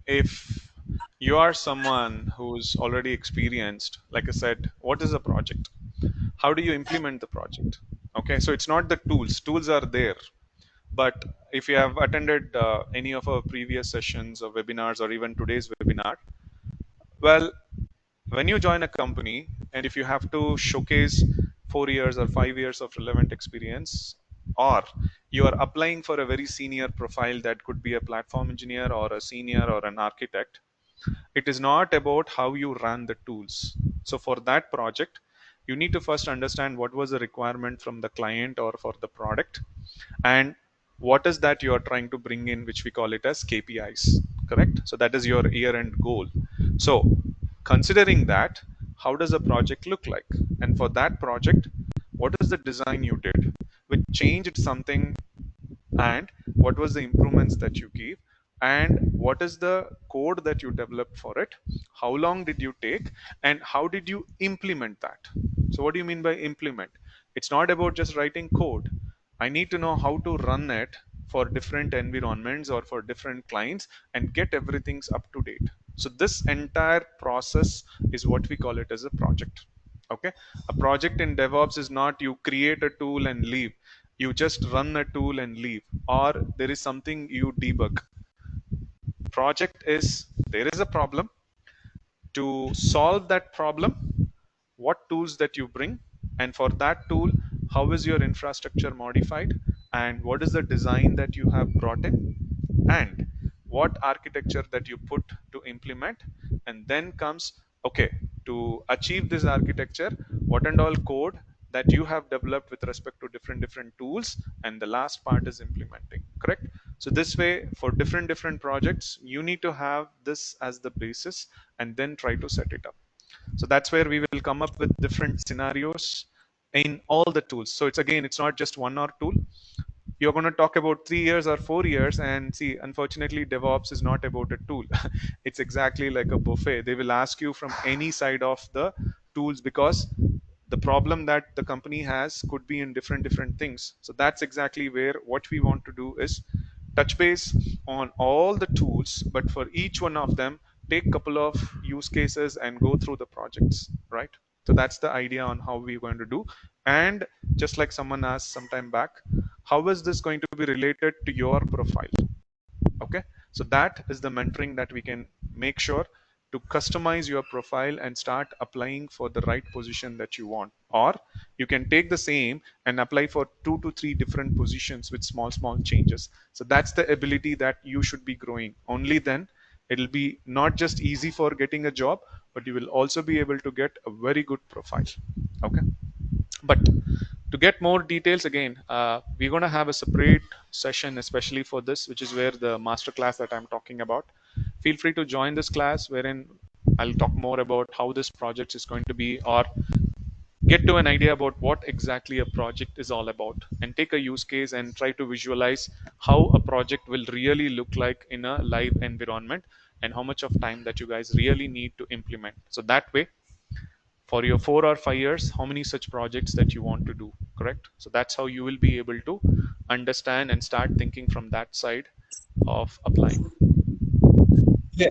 if you are someone who's already experienced, like I said, what is a project? How do you implement the project? Okay, so it's not the tools are there, but if you have attended any of our previous sessions or webinars or even today's webinar, well, when you join a company and if you have to showcase 4 years or 5 years of relevant experience, or you are applying for a very senior profile that could be a platform engineer or a senior or an architect, it is not about how you run the tools. So for that project, you need to first understand what was the requirement from the client or for the product, and what is that you are trying to bring in, which we call it as KPIs. Correct? So that is your year end goal. So considering that, how does a project look like? And for that project, what is the design you did which changed something, and what was the improvements that you gave, and what is the code that you developed for it, how long did you take, and how did you implement that? So what do you mean by implement? It's not about just writing code. I need to know how to run it for different environments or for different clients and get everything's up to date. So this entire process is what we call it as a project. Okay, a project in DevOps is not you create a tool and leave, you just run a tool and leave, or there is something you debug. Project is there is a problem. To solve that problem, what tools that you bring, and for that tool, how is your infrastructure modified, and what is the design that you have brought in, and what architecture that you put to implement. And then comes, okay, to achieve this architecture, what and all code that you have developed with respect to different tools, and the last part is implementing. Correct? So this way, for different projects, you need to have this as the basis and then try to set it up. So that's where we will come up with different scenarios in all the tools. So it's again, it's not just one or tool. You're going to talk about 3 years or 4 years, and see, unfortunately, DevOps is not about a tool. It's exactly like a buffet. They will ask you from any side of the tools, because the problem that the company has could be in different things. So that's exactly where what we want to do is touch base on all the tools, but for each one of them, take couple of use cases and go through the projects, right? So that's the idea on how we're going to do. And just like someone asked some time back, how is this going to be related to your profile? Okay, so that is the mentoring that we can make sure to customize your profile and start applying for the right position that you want. Or you can take the same and apply for 2 to 3 different positions with small changes. So that's the ability that you should be growing. Only then it'll be not just easy for getting a job, but you will also be able to get a very good profile. Okay, but to get more details, again, we're going to have a separate session especially for this, which is where the master class that I'm talking about. Feel free to join this class, wherein I'll talk more about how this project is going to be, or get to an idea about what exactly a project is all about, and take a use case and try to visualize how a project will really look like in a live environment, and how much of time that you guys really need to implement. So that way, for your 4 or 5 years, how many such projects that you want to do. Correct? So that's how you will be able to understand and start thinking from that side of applying. Okay,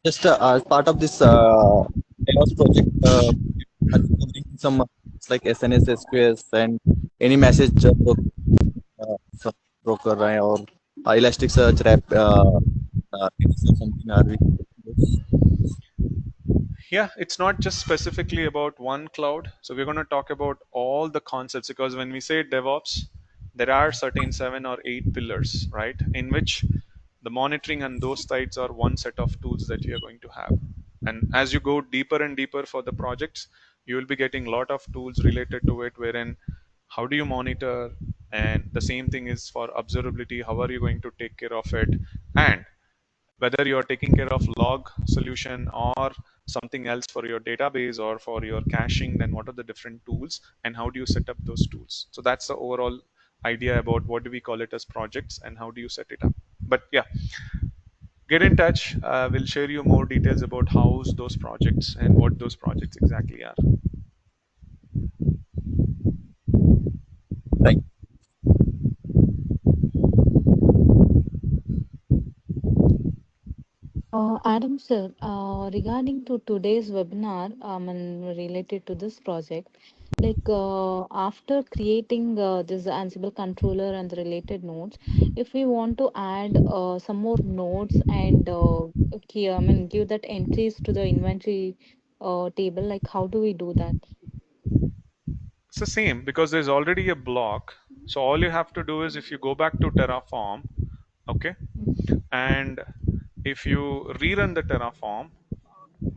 just as part of this DevOps project, are you covering some it's like SNS, SQS, and any message some broker or Elasticsearch, something? Are we? Yeah, it's not just specifically about one cloud. So we're going to talk about all the concepts, because when we say DevOps, there are certain 7 or 8 pillars, right? In which the monitoring and those sites are one set of tools that you're going to have. And as you go deeper and deeper for the projects, you will be getting a lot of tools related to it, wherein how do you monitor, And the same thing is for observability. How are you going to take care of it? And whether you're taking care of log solution or something else for your database or for your caching, then what are the different tools and how do you set up those tools? So that's the overall idea about what do we call it as projects and how do you set it up. But yeah, get in touch. We'll share you more details about how those projects and what those projects exactly are. Thank Adam sir, regarding to today's webinar, and related to this project, after creating this Ansible controller and the related nodes, if we want to add some more nodes and give that entries to the inventory table, like how do we do that? It's the same because there's already a block. So all you have to do is if you go back to Terraform, okay, and if you rerun the Terraform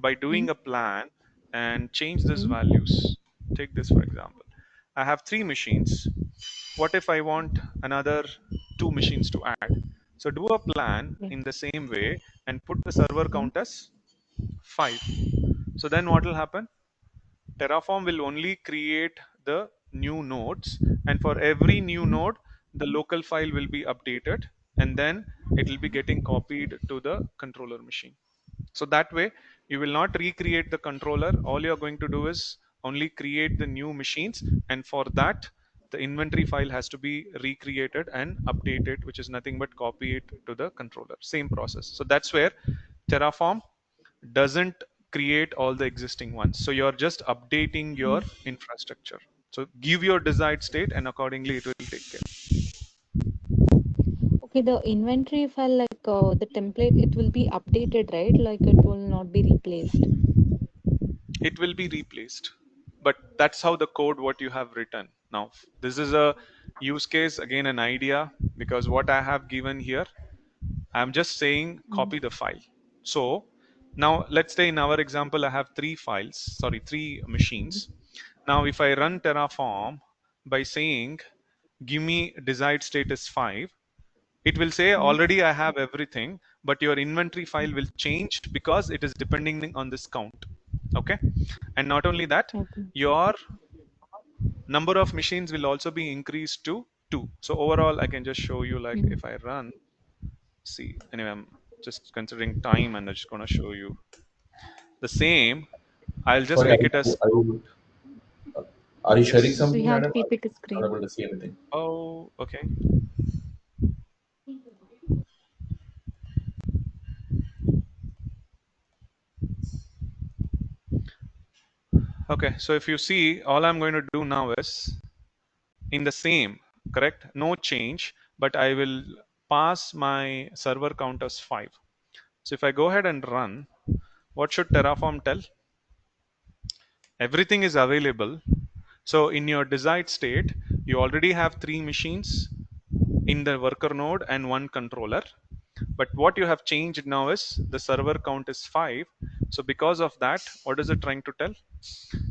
by doing Mm-hmm. a plan and change these values, take this for example. I have 3 machines. What if I want another 2 machines to add? So do a plan Yeah. in the same way and put the server count as 5. So then what will happen? Terraform will only create the new nodes, and for every new Mm-hmm. node, the local file will be updated, and then it will be getting copied to the controller machine. So that way, you will not recreate the controller. All you're going to do is only create the new machines, and for that, the inventory file has to be recreated and updated, which is nothing but copy it to the controller. Same process. So that's where Terraform doesn't create all the existing ones. So you're just updating your infrastructure. So give your desired state and accordingly it will take care. Okay, the inventory file, the template, it will be updated, right? Like it will not be replaced. It will be replaced. But that's how the code what you have written. Now, this is a use case, again, an idea, because what I have given here, I'm just saying Mm-hmm. copy the file. So now let's say in our example, I have 3 machines. Now, if I run Terraform by saying, give me desired status 5, it will say already I have everything, but your inventory file will change because it is depending on this count. Okay. And not only that, Okay. your number of machines will also be increased to 2. So overall, I can just show you like Mm-hmm. if I run, see, anyway, I'm just considering time and I'm just going to show you the same. I'll just Sorry, make it as count. are you sharing Yes. We something, have Adam? I'm PPT not screen. able to see anything. Oh, okay. Okay. So if you see, all I'm going to do now is in the same, correct? No change, but I will pass my server count as 5. So if I go ahead and run, what should Terraform tell? Everything is available. So in your desired state, you already have 3 machines in the worker node and 1 controller. But what you have changed now is the server count is 5. So because of that, what is it trying to tell?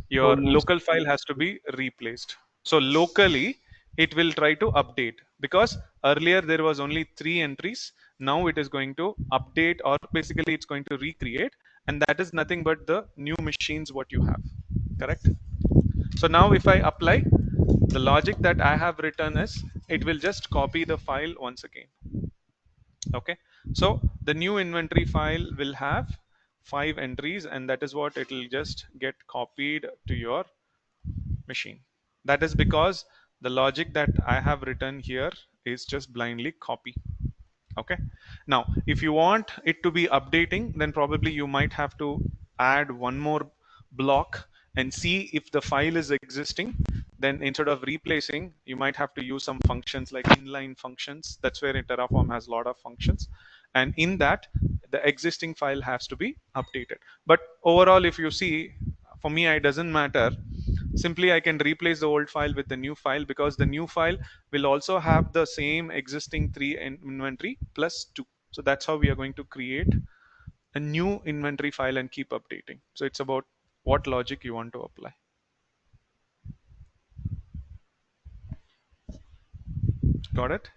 Your Don't use. local file has to be replaced. So locally, it will try to update because earlier there was only 3 entries. Now it is going to update, or basically it's going to recreate, and that is nothing but the new machines what you have. Correct? So now if I apply the logic that I have written is it will just copy the file once again. Okay. So the new inventory file will have 5 entries, and that is what it will just get copied to your machine. That is because the logic that I have written here is just blindly copy. Okay. Now if you want it to be updating, then probably you might have to add one more block and see if the file is existing. Then instead of replacing, you might have to use some functions like inline functions. That's where Terraform has a lot of functions, and in that the existing file has to be updated. But overall, if you see, for me it doesn't matter. Simply I can replace the old file with the new file because the new file will also have the same existing 3 inventory plus 2. So that's how we are going to create a new inventory file and keep updating. So it's about what logic you want to apply. Got it?